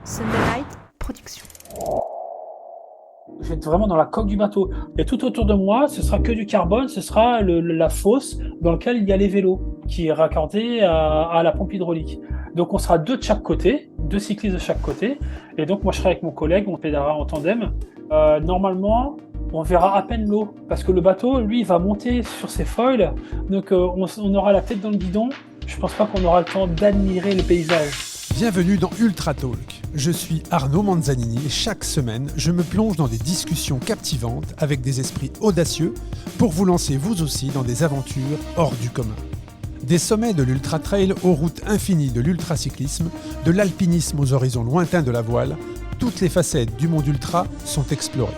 Sunderlight Production. Je vais être vraiment dans la coque du bateau. Et tout autour de moi, ce sera que du carbone, ce sera la fosse dans laquelle il y a les vélos, qui est raccordée à la pompe hydraulique. Donc on sera deux de chaque côté, deux cyclistes de chaque côté. Et donc moi je serai avec mon collègue, on pédalera en tandem. Normalement, on verra à peine l'eau, parce que le bateau, lui, il va monter sur ses foils. Donc on aura la tête dans le guidon. Je pense pas qu'on aura le temps d'admirer le paysage. Bienvenue dans Ultra Talk. Je suis Arnaud Manzanini et chaque semaine, je me plonge dans des discussions captivantes avec des esprits audacieux pour vous lancer vous aussi dans des aventures hors du commun. Des sommets de l'ultra trail aux routes infinies de l'ultracyclisme, de l'alpinisme aux horizons lointains de la voile, toutes les facettes du monde ultra sont explorées.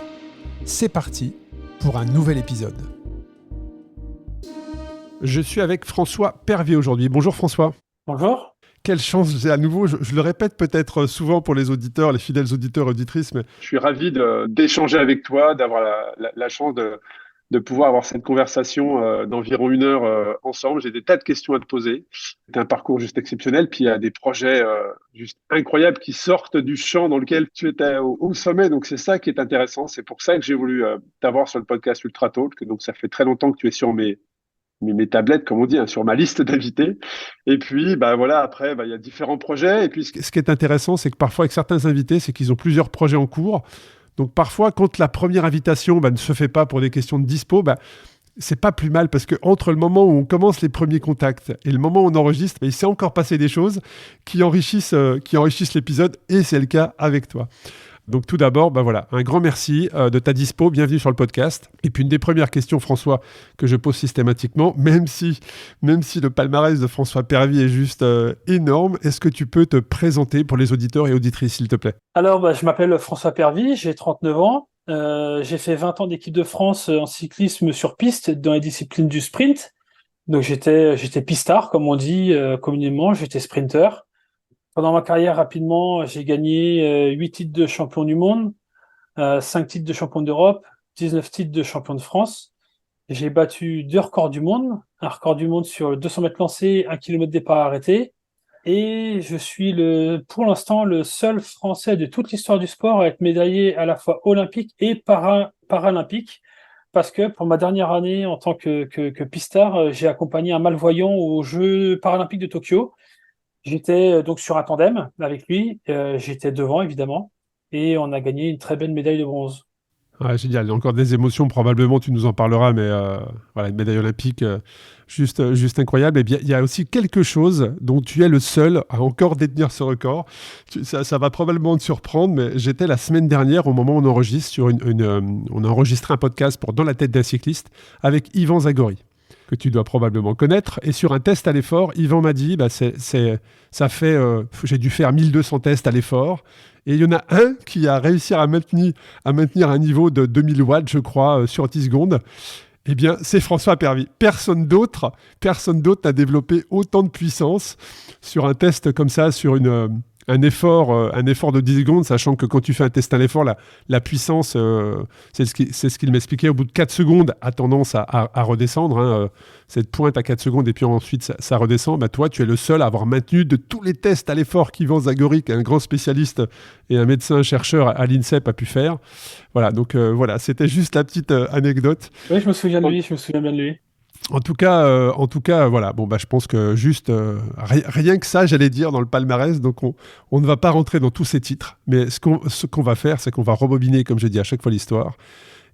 C'est parti pour un nouvel épisode. Je suis avec François Pervier aujourd'hui. Bonjour François. Bonjour. Quelle chance, j'ai à nouveau, je le répète peut-être souvent pour les auditeurs, les fidèles auditeurs et auditrices, mais je suis ravi d'échanger avec toi, d'avoir la chance de pouvoir avoir cette conversation d'environ 1 heure ensemble. J'ai des tas de questions à te poser. C'est un parcours juste exceptionnel, puis il y a des projets juste incroyables qui sortent du champ dans lequel tu étais au sommet. Donc c'est ça qui est intéressant. C'est pour ça que j'ai voulu t'avoir sur le podcast Ultra Talk. Donc ça fait très longtemps que tu es sur mes tablettes, comme on dit, sur ma liste d'invités. Et puis, voilà, après, il y a différents projets. Et puis, ce qui est intéressant, c'est que parfois, avec certains invités, c'est qu'ils ont plusieurs projets en cours. Donc, parfois, quand la première invitation ne se fait pas pour des questions de dispo, c'est pas plus mal parce qu'entre le moment où on commence les premiers contacts et le moment où on enregistre, il s'est encore passé des choses qui enrichissent l'épisode et c'est le cas avec toi. Donc tout d'abord, un grand merci de ta dispo, bienvenue sur le podcast. Et puis une des premières questions, François, que je pose systématiquement, même si le palmarès de François Pervier est juste énorme, est-ce que tu peux te présenter pour les auditeurs et auditrices, s'il te plaît ? Alors, je m'appelle François Pervier, j'ai 39 ans. J'ai fait 20 ans d'équipe de France en cyclisme sur piste dans les disciplines du sprint. Donc j'étais pistard, comme on dit communément, j'étais sprinter. Pendant ma carrière, rapidement, j'ai gagné 8 titres de champion du monde, 5 titres de champion d'Europe, 19 titres de champion de France. J'ai battu 2 records du monde, un record du monde sur 200 mètres lancés, 1 km départ arrêté. Et je suis pour l'instant le seul Français de toute l'histoire du sport à être médaillé à la fois olympique et paralympique. Parce que pour ma dernière année en tant que pistard, j'ai accompagné un malvoyant aux Jeux paralympiques de Tokyo. J'étais donc sur un tandem avec lui, j'étais devant évidemment, et on a gagné une très belle médaille de bronze. Ouais, génial, il y a encore des émotions, probablement tu nous en parleras, mais une médaille olympique juste incroyable. Et bien, il y a aussi quelque chose dont tu es le seul à encore détenir ce record. Ça va probablement te surprendre, mais j'étais la semaine dernière, au moment où on enregistre, on a enregistré un podcast pour Dans la tête d'un cycliste avec Yvan Zagori, que tu dois probablement connaître. Et sur un test à l'effort, Yvan m'a dit, j'ai dû faire 1200 tests à l'effort. Et il y en a un qui a réussi à maintenir un niveau de 2000 watts, je crois, sur 10 secondes. Eh bien, c'est François Pervier. Personne d'autre n'a développé autant de puissance sur un test comme ça, sur un effort de 10 secondes, sachant que quand tu fais un test à l'effort, la puissance, c'est ce qu'il m'expliquait, au bout de 4 secondes, a tendance à redescendre. Cette pointe à 4 secondes et puis ensuite ça redescend. Toi, tu es le seul à avoir maintenu de tous les tests à l'effort qu'Yvan Zagori, un grand spécialiste et un médecin-chercheur à l'INSEP, a pu faire. Voilà, donc c'était juste la petite anecdote. Oui, je me souviens bien de lui. En tout cas, je pense que juste rien que ça, j'allais dire, dans le palmarès, donc on ne va pas rentrer dans tous ces titres, mais ce qu'on va faire, c'est qu'on va rebobiner, comme je dis à chaque fois, l'histoire,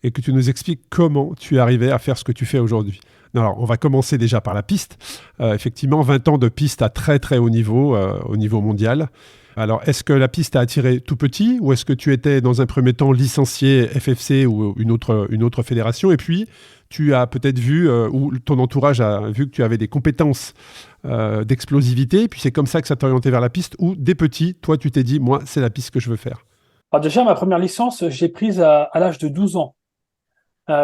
et que tu nous expliques comment tu es arrivé à faire ce que tu fais aujourd'hui. Alors, on va commencer déjà par la piste. Effectivement, 20 ans de piste à très très haut niveau mondial. Alors, est-ce que la piste t'a attiré tout petit, ou est-ce que tu étais dans un premier temps licencié FFC ou une autre fédération, et puis tu as peut-être vu, ou ton entourage a vu que tu avais des compétences d'explosivité, et puis c'est comme ça que ça t'a orienté vers la piste, ou dès petit, toi tu t'es dit, moi c'est la piste que je veux faire? Alors déjà, ma première licence, je l'ai prise à l'âge de 12 ans.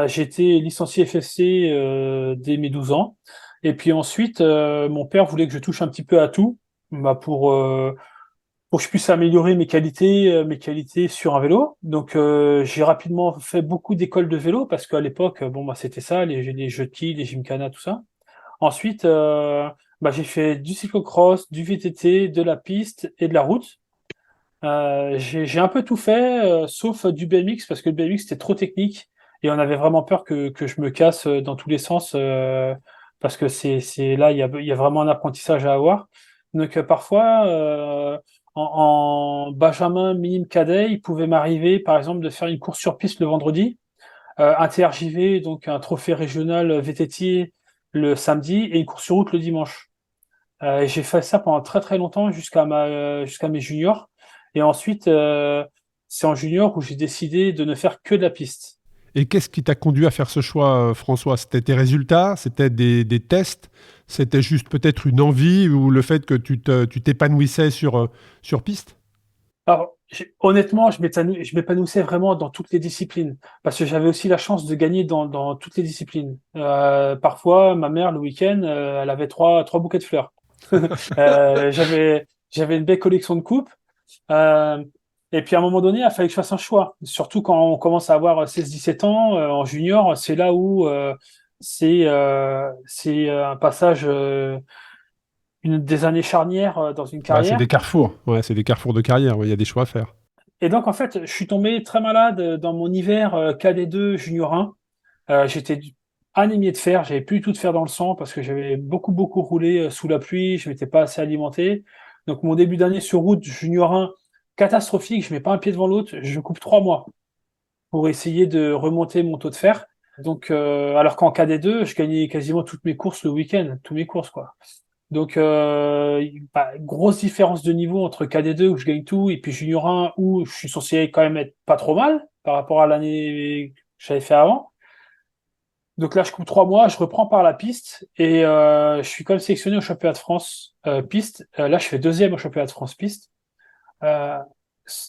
J'ai été licencié FFC dès mes 12 ans. Et puis ensuite, mon père voulait que je touche un petit peu à tout, pour que je puisse améliorer mes qualités sur un vélo. Donc j'ai rapidement fait beaucoup d'écoles de vélo parce qu'à l'époque, c'était ça, les jeux de quilles, les gymkhana, tout ça. Ensuite, j'ai fait du cyclocross, du VTT, de la piste et de la route. J'ai un peu tout fait, sauf du BMX, parce que le BMX c'était trop technique et on avait vraiment peur que je me casse dans tous les sens, parce que c'est là il y a vraiment un apprentissage à avoir. Donc parfois en Benjamin minime cadet, il pouvait m'arriver par exemple de faire une course sur piste le vendredi, un TRJV, donc un trophée régional VTT le samedi et une course sur route le dimanche. Et j'ai fait ça pendant très très longtemps jusqu'à mes juniors. Et ensuite, c'est en junior où j'ai décidé de ne faire que de la piste. Et qu'est-ce qui t'a conduit à faire ce choix, François? C'était tes résultats? C'était des tests? C'était juste peut-être une envie ou le fait que tu t'épanouissais sur piste? Alors, honnêtement, je m'épanouissais vraiment dans toutes les disciplines, parce que j'avais aussi la chance de gagner dans toutes les disciplines. Parfois, ma mère, le week-end, elle avait trois bouquets de fleurs. J'avais une belle collection de coupes. Euh, et puis à un moment donné, il a fallu que je fasse un choix. Surtout quand on commence à avoir 16-17 ans, en junior, c'est là où c'est un passage, des années charnières dans une Bah, c'est des carrière. carrefours. Ouais, c'est des carrefours de carrière. Ouais, il y a des choix à faire. Et donc en fait, je suis tombé très malade dans mon hiver KD2 junior 1. J'étais anémié de fer, j'avais plus du tout de fer dans le sang parce que j'avais beaucoup roulé sous la pluie, je m'étais pas assez alimenté. Donc mon début d'année sur route junior 1, catastrophique, je mets pas un pied devant l'autre, je coupe 3 mois pour essayer de remonter mon taux de fer. Donc alors qu'en KD2, je gagnais quasiment toutes mes courses le week-end, toutes mes courses quoi. Donc grosse différence de niveau entre KD2 où je gagne tout et puis junior 1 où je suis censé quand même être pas trop mal par rapport à l'année que j'avais fait avant. Donc là, je coupe 3 mois, je reprends par la piste et je suis quand même sélectionné au championnat de France piste. Là, je fais deuxième au championnat de France piste, euh,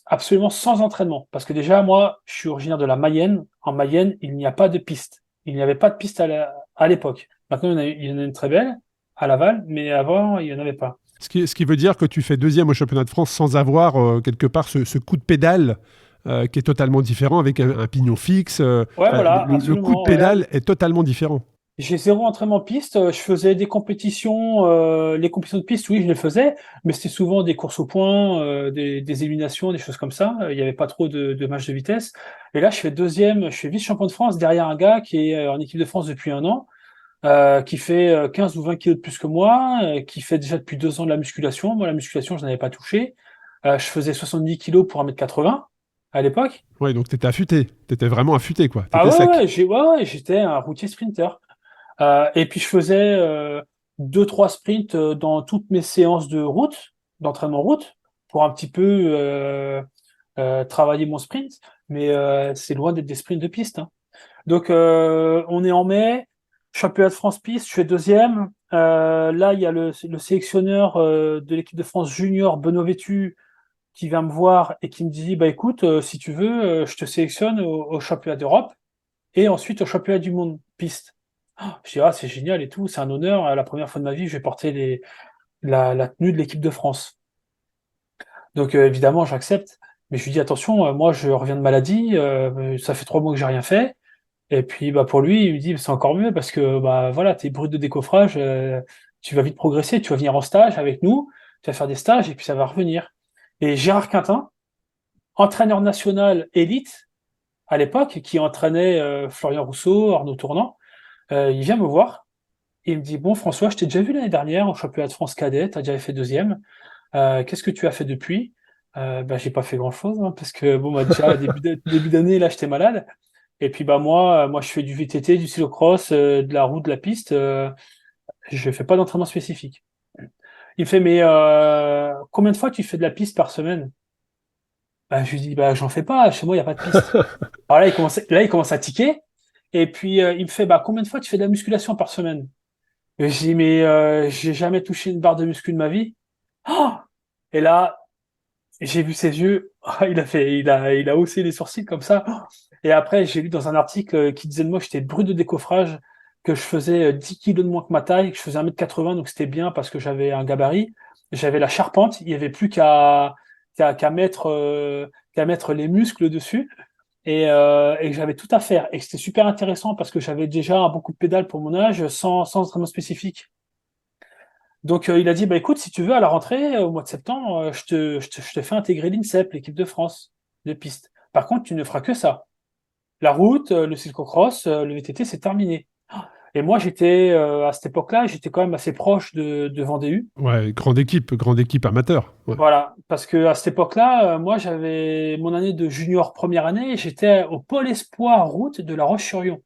absolument sans entraînement. Parce que déjà, moi, je suis originaire de la Mayenne. En Mayenne, il n'y a pas de piste. Il n'y avait pas de piste à l'époque. Maintenant, il y en a une très belle à Laval, mais avant, il n'y en avait pas. Ce qui veut dire que tu fais deuxième au championnat de France sans avoir quelque part ce coup de pédale qui est totalement différent avec un pignon fixe. Ouais, Enfin, voilà, le coup de absolument. Ouais. pédale est totalement différent. J'ai zéro entraînement piste. Je faisais des compétitions, les compétitions de piste, oui, je les faisais, mais c'était souvent des courses au point, des éliminations, des choses comme ça. Il n'y avait pas trop de matchs de vitesse. Et là, je fais deuxième, je suis vice-champion de France derrière un gars qui est en équipe de France depuis un an, qui fait 15 ou 20 kilos de plus que moi, qui fait déjà depuis 2 ans de la musculation. Moi, la musculation, je n'avais pas touché. Je faisais 70 kilos pour 1m80 à l'époque. Ouais, donc tu étais affûté. Tu étais vraiment affûté, quoi. Tu Ah étais ouais, sec. ouais, j'étais un routier sprinter. Et puis je faisais 2, 3 sprints dans toutes mes séances de route, d'entraînement route, pour un petit peu travailler mon sprint, mais c'est loin d'être des sprints de piste, hein. Donc on est en mai, championnat de France piste, je fais deuxième. Là, il y a le sélectionneur de l'équipe de France junior, Benoît Vétu, qui vient me voir et qui me dit, bah écoute, si tu veux, je te sélectionne au championnat d'Europe et ensuite au championnat du monde piste. Je dis, ah, c'est génial et tout, c'est un honneur. La première fois de ma vie, je vais porter la tenue de l'équipe de France. Donc, évidemment, j'accepte. Mais je lui dis, attention, moi, je reviens de maladie, ça fait 3 mois que j'ai rien fait. Et puis, bah, pour lui, il me dit, c'est encore mieux parce que, bah, voilà, t'es brut de décoffrage, tu vas vite progresser, tu vas venir en stage avec nous, tu vas faire des stages et puis ça va revenir. Et Gérard Quintin, entraîneur national élite à l'époque, qui entraînait Florian Rousseau, Arnaud Tournant, il vient me voir. Il me dit, bon, François, je t'ai déjà vu l'année dernière au championnat de France cadet, tu as déjà fait deuxième. Qu'est-ce que tu as fait depuis? Bah, j'ai pas fait grand-chose, hein, parce que bon, bah, déjà, début d'année, là, j'étais malade. Et puis, bah, moi, je fais du VTT, du cyclocross, de la route, de la piste. Je fais pas d'entraînement spécifique. Il me fait, mais combien de fois tu fais de la piste par semaine? Bah, je lui dis, bah, j'en fais pas, chez moi, il n'y a pas de piste. Alors là, il commence à tiquer. Et puis, il me fait, bah, combien de fois tu fais de la musculation par semaine? Et je dis, mais j'ai jamais touché une barre de muscu de ma vie. Oh, et là, j'ai vu ses yeux. Il a haussé les sourcils comme ça. Et après, j'ai lu dans un article qui disait de moi que j'étais brut de décoffrage, que je faisais 10 kilos de moins que ma taille, que je faisais 1m80, donc c'était bien parce que j'avais un gabarit. J'avais la charpente. Il y avait plus qu'à mettre les muscles dessus. Et que j'avais tout à faire. Et que c'était super intéressant parce que j'avais déjà un bon coup de pédale pour mon âge sans entraînement spécifique. Donc, il a dit, bah, écoute, si tu veux, à la rentrée, au mois de septembre, je te fais intégrer l'INSEP, l'équipe de France de piste. Par contre, tu ne feras que ça. La route, le cyclocross, le VTT, c'est terminé. Et moi, à cette époque-là, j'étais quand même assez proche de Vendée U. Ouais, grande équipe amateur. Ouais. Voilà, parce que à cette époque-là, moi, j'avais mon année de junior première année, j'étais au pôle espoir route de La Roche-sur-Yon.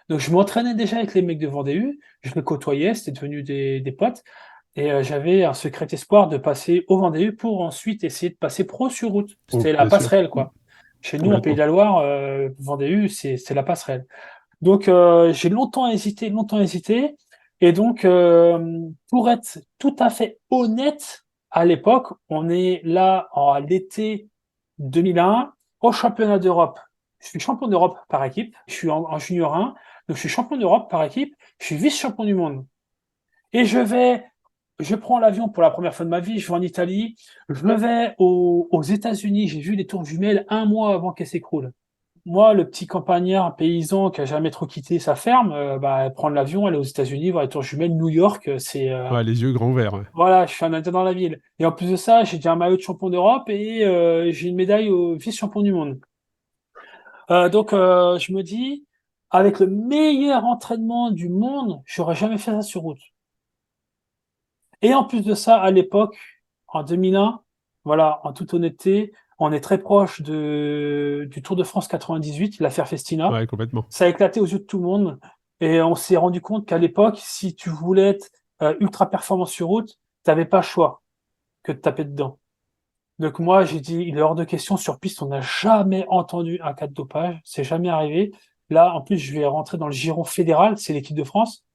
Donc, je m'entraînais déjà avec les mecs de Vendée U, je les côtoyais, c'était devenu des potes, et j'avais un secret espoir de passer au Vendée U pour ensuite essayer de passer pro sur route. Oh, C'était la bien sûr. passerelle, quoi. Chez nous, en Pays de Complètement. la Loire, Vendée U, c'est la passerelle. Donc, j'ai longtemps hésité. Et donc, pour être tout à fait honnête, à l'époque, on est là à l'été 2001 au championnat d'Europe. Je suis champion d'Europe par équipe. Je suis en junior 1. Donc, je suis champion d'Europe par équipe. Je suis vice-champion du monde. Et je prends l'avion pour la première fois de ma vie. Je vais en Italie. Je vais aux États-Unis. J'ai vu les tours jumelles un mois avant qu'elles s'écroulent. Moi, le petit campagnard, un paysan qui a jamais trop quitté sa ferme, prendre l'avion, aller aux États-Unis, voir les tours jumelles, New York, Ouais, les yeux grands ouverts. Ouais. voilà, je suis un Indien dans la ville. Et en plus de ça, j'ai déjà un maillot de champion d'Europe et j'ai une médaille au vice-champion du monde. Donc, je me dis, avec le meilleur entraînement du monde, j'aurais jamais fait ça sur route. Et en plus de ça, à l'époque, en 2001, voilà, en toute honnêteté, on est très proche du Tour de France 98, l'affaire Festina. Ouais, complètement. Ça a éclaté aux yeux de tout le monde. Et on s'est rendu compte qu'à l'époque, si tu voulais être ultra performant sur route, t'avais pas le choix que de taper dedans. Donc moi, j'ai dit, il est hors de question sur piste, on n'a jamais entendu un cas de dopage, c'est jamais arrivé. Là, en plus, je vais rentrer dans le giron fédéral, c'est l'équipe de France.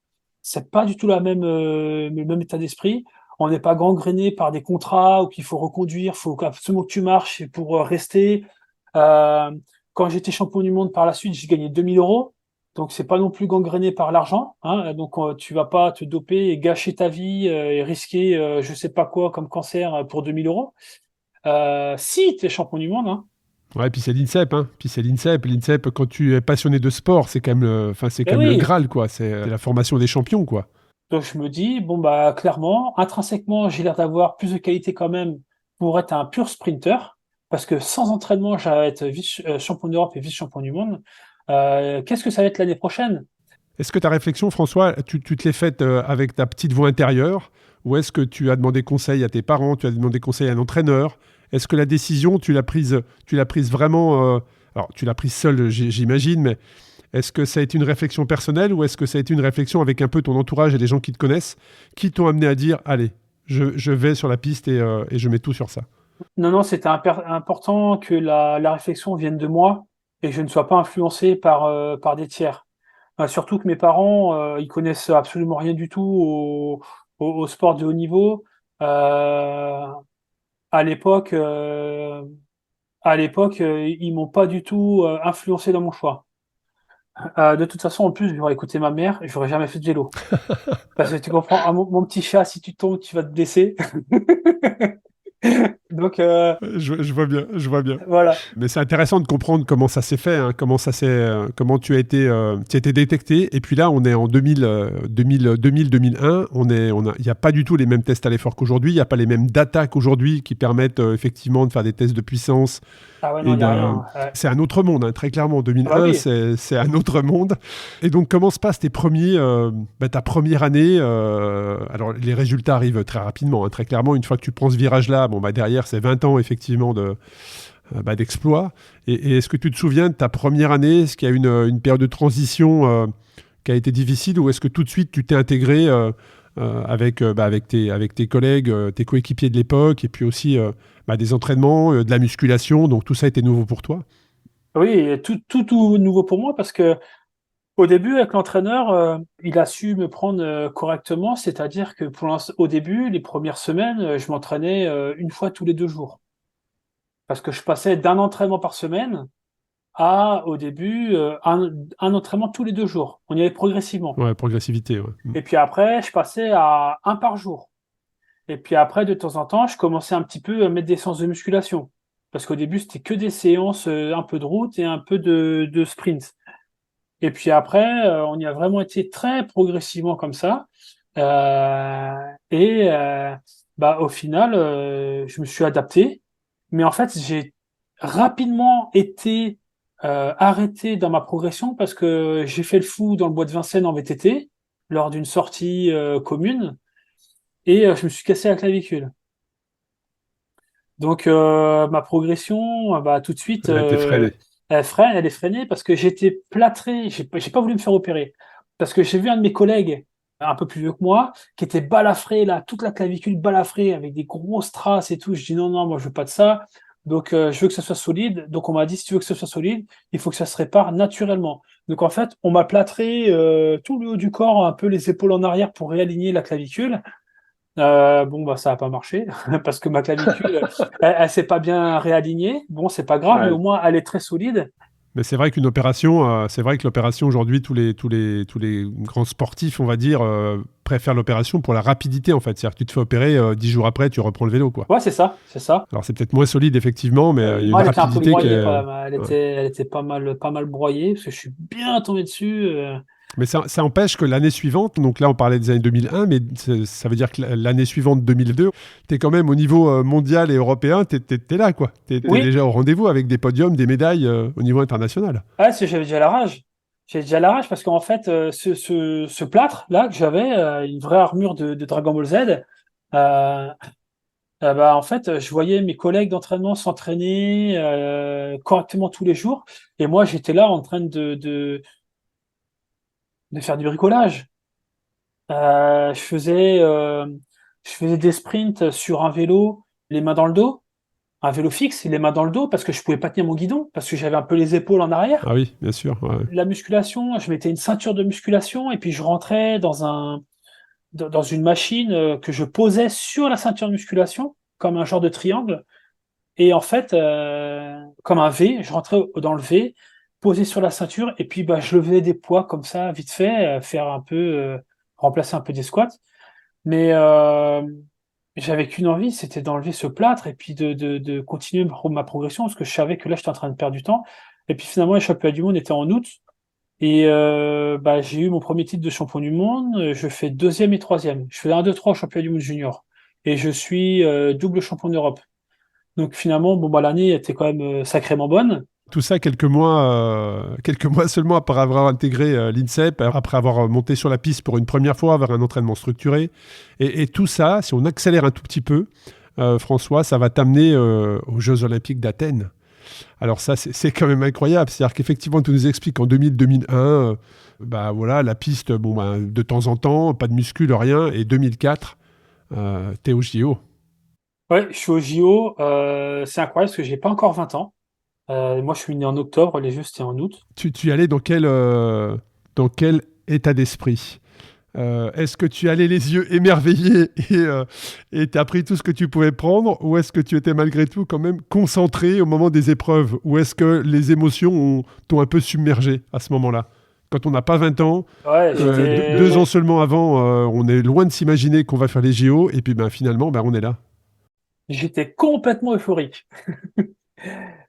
C'est pas du tout le même état d'esprit. On n'est pas gangréné par des contrats où qu'il faut reconduire, faut absolument que tu marches pour rester. Euh, Quand j'étais champion du monde par la suite, j'ai gagné 2000 euros. Donc c'est pas non plus gangréné par l'argent, hein. Donc tu vas pas te doper et gâcher ta vie et risquer je sais pas quoi comme cancer pour 2000 euros. Si tu es champion du monde, hein. Ouais, puis c'est l'INSEP, hein. Puis c'est l'INSEP. L'INSEP, quand tu es passionné de sport, c'est quand même enfin, c'est Eh quand même le oui. Graal, quoi. C'est la formation des champions, quoi. Donc je me dis, bon bah clairement, intrinsèquement, j'ai l'air d'avoir plus de qualité quand même pour être un pur sprinter, parce que sans entraînement, j'allais être champion d'Europe et vice-champion du monde. Qu'est-ce que ça va être l'année prochaine? Est-ce que ta réflexion, François, tu te l'es faite avec ta petite voix intérieure, ou est-ce que tu as demandé conseil à tes parents, tu as demandé conseil à un entraîneur? Est-ce que la décision, tu l'as prise vraiment alors, tu l'as prise seule, j'imagine, mais est-ce que ça a été une réflexion personnelle ou est-ce que ça a été une réflexion avec un peu ton entourage et des gens qui te connaissent, qui t'ont amené à dire, allez, je vais sur la piste et je mets tout sur ça? Non, non, c'était important que la réflexion vienne de moi et que je ne sois pas influencé par des tiers. Surtout que mes parents, ils connaissent absolument rien du tout au sport de haut niveau. Euh, à l'époque, euh, ils m'ont pas du tout influencé dans mon choix. De toute façon, en plus, j'aurais écouté ma mère et j'aurais jamais fait de vélo. Parce que tu comprends, mon petit chat, si tu tombes, tu vas te blesser. Donc, Je vois bien, je vois bien. voilà. Mais c'est intéressant de comprendre comment ça s'est fait, hein, comment tu as été détecté. Et puis là, on est en 2001. Il n'y a pas du tout les mêmes tests à l'effort qu'aujourd'hui. Il n'y a pas les mêmes data qu'aujourd'hui qui permettent effectivement de faire des tests de puissance. Ah ouais, non, il n'y a rien. Ouais. C'est un autre monde, hein, très clairement. Ah bah 2001, oui. c'est un autre monde. Et donc, comment se passe ta première année alors, les résultats arrivent très rapidement, hein, très clairement. Une fois que tu prends ce virage-là, derrière, c'est 20 ans, effectivement, d'exploit. Et est-ce que tu te souviens de ta première année? Est-ce qu'il y a une période de transition qui a été difficile ou est-ce que tout de suite, tu t'es intégré avec tes collègues, tes coéquipiers de l'époque et puis aussi des entraînements, de la musculation, donc tout ça était nouveau pour toi? Oui, tout nouveau pour moi parce que au début, avec l'entraîneur, il a su me prendre correctement, c'est-à-dire que au début, les premières semaines, je m'entraînais une fois tous les 2 jours. Parce que je passais d'un entraînement par semaine à, au début, un entraînement tous les 2 jours. On y allait progressivement. Ouais, progressivité, ouais. Et puis après, je passais à un par jour. Et puis après, de temps en temps, je commençais un petit peu à mettre des séances de musculation. Parce qu'au début, c'était que des séances, un peu de route et un peu de sprint. Et puis après, on y a vraiment été très progressivement comme ça. Et bah, au final, je me suis adapté. Mais en fait, j'ai rapidement été arrêté dans ma progression parce que j'ai fait le fou dans le bois de Vincennes en VTT lors d'une sortie commune et je me suis cassé la clavicule. Donc ma progression, bah, tout de suite, Elle a été freinée. elle est freinée parce que j'étais plâtré. J'ai pas voulu me faire opérer parce que j'ai vu un de mes collègues un peu plus vieux que moi qui était balafré là, toute la clavicule balafrée avec des grosses traces et tout. Je dis non non, moi je veux pas de ça. Donc je veux que ça soit solide. Donc on m'a dit si tu veux que ça soit solide, il faut que ça se répare naturellement. Donc en fait, on m'a plâtré tout le haut du corps, un peu les épaules en arrière pour réaligner la clavicule. Bon, bah, ça a pas marché parce que ma clavicule, elle s'est pas bien réalignée. Bon, c'est pas grave, mais Ouais. au moins, elle est très solide. Mais c'est vrai qu'une opération, c'est vrai que l'opération aujourd'hui, tous les grands sportifs, on va dire, préfèrent l'opération pour la rapidité en fait. C'est-à-dire que tu te fais opérer 10 jours après, tu reprends le vélo quoi. Ouais, c'est ça, c'est ça. Alors c'est peut-être moins solide effectivement, mais il y a une Moi, elle était un peu rapidité qui broyée est. quand même. Ouais. Elle était pas mal broyée parce que je suis bien tombé dessus. Mais ça empêche que l'année suivante, donc là on parlait des années 2001, mais ça veut dire que l'année suivante, 2002, tu es quand même au niveau mondial et européen, tu es là quoi. Tu es Oui, déjà au rendez-vous avec des podiums, des médailles au niveau international. ouais, j'avais déjà la rage. J'avais déjà la rage parce qu'en fait, ce plâtre là que j'avais, une vraie armure de Dragon Ball Z. Euh, bah, en fait, je voyais mes collègues d'entraînement s'entraîner correctement tous les jours, et moi j'étais là en train de faire du bricolage. Euh, je faisais, euh, je faisais des sprints sur un vélo, les mains dans le dos, un vélo fixe, les mains dans le dos, parce que je pouvais pas tenir mon guidon, parce que j'avais un peu les épaules en arrière. Ah oui, bien sûr. Ouais. La musculation, je mettais une ceinture de musculation, et puis je rentrais dans une machine que je posais sur la ceinture de musculation, comme un genre de triangle. Et en fait, comme un V, je rentrais dans le V, posé sur la ceinture, et puis bah, je levais des poids comme ça, vite fait, faire un peu, remplacer un peu des squats. Mais j'avais qu'une envie, c'était d'enlever ce plâtre et puis de continuer ma progression, parce que je savais que là, j'étais en train de perdre du temps. Et puis finalement, les championnats du monde étaient en août, et bah, j'ai eu mon premier titre de champion du monde. Je fais deuxième et troisième. Je fais un, deux, trois au championnat du monde junior. Et je suis double champion d'Europe. Donc finalement, bon bah l'année était quand même sacrément bonne. Tout ça quelques mois seulement après avoir intégré l'INSEP, après avoir monté sur la piste pour une première fois, avoir un entraînement structuré. Et tout ça, si on accélère un tout petit peu, François, ça va t'amener aux Jeux Olympiques d'Athènes. Alors ça, c'est quand même incroyable. C'est-à-dire qu'effectivement, tu nous expliques qu'en 2000-2001, bah voilà, la piste, bon, bah, de temps en temps, pas de muscles, rien. Et 2004, t'es au JO. Ouais, je suis au JO. C'est incroyable parce que j'ai pas encore 20 ans. Moi, je suis né en octobre. Les Jeux, c'était en août. Tu y allais dans quel état d'esprit? Est-ce que tu allais les yeux émerveillés et t'as pris tout ce que tu pouvais prendre, ou est-ce que tu étais malgré tout quand même concentré au moment des épreuves, ou est-ce que les émotions t'ont un peu submergé à ce moment-là? Quand on n'a pas 20 ans, Ouais, 2 ans seulement avant, on est loin de s'imaginer qu'on va faire les JO, et puis ben, finalement, ben, on est là. j'étais complètement euphorique.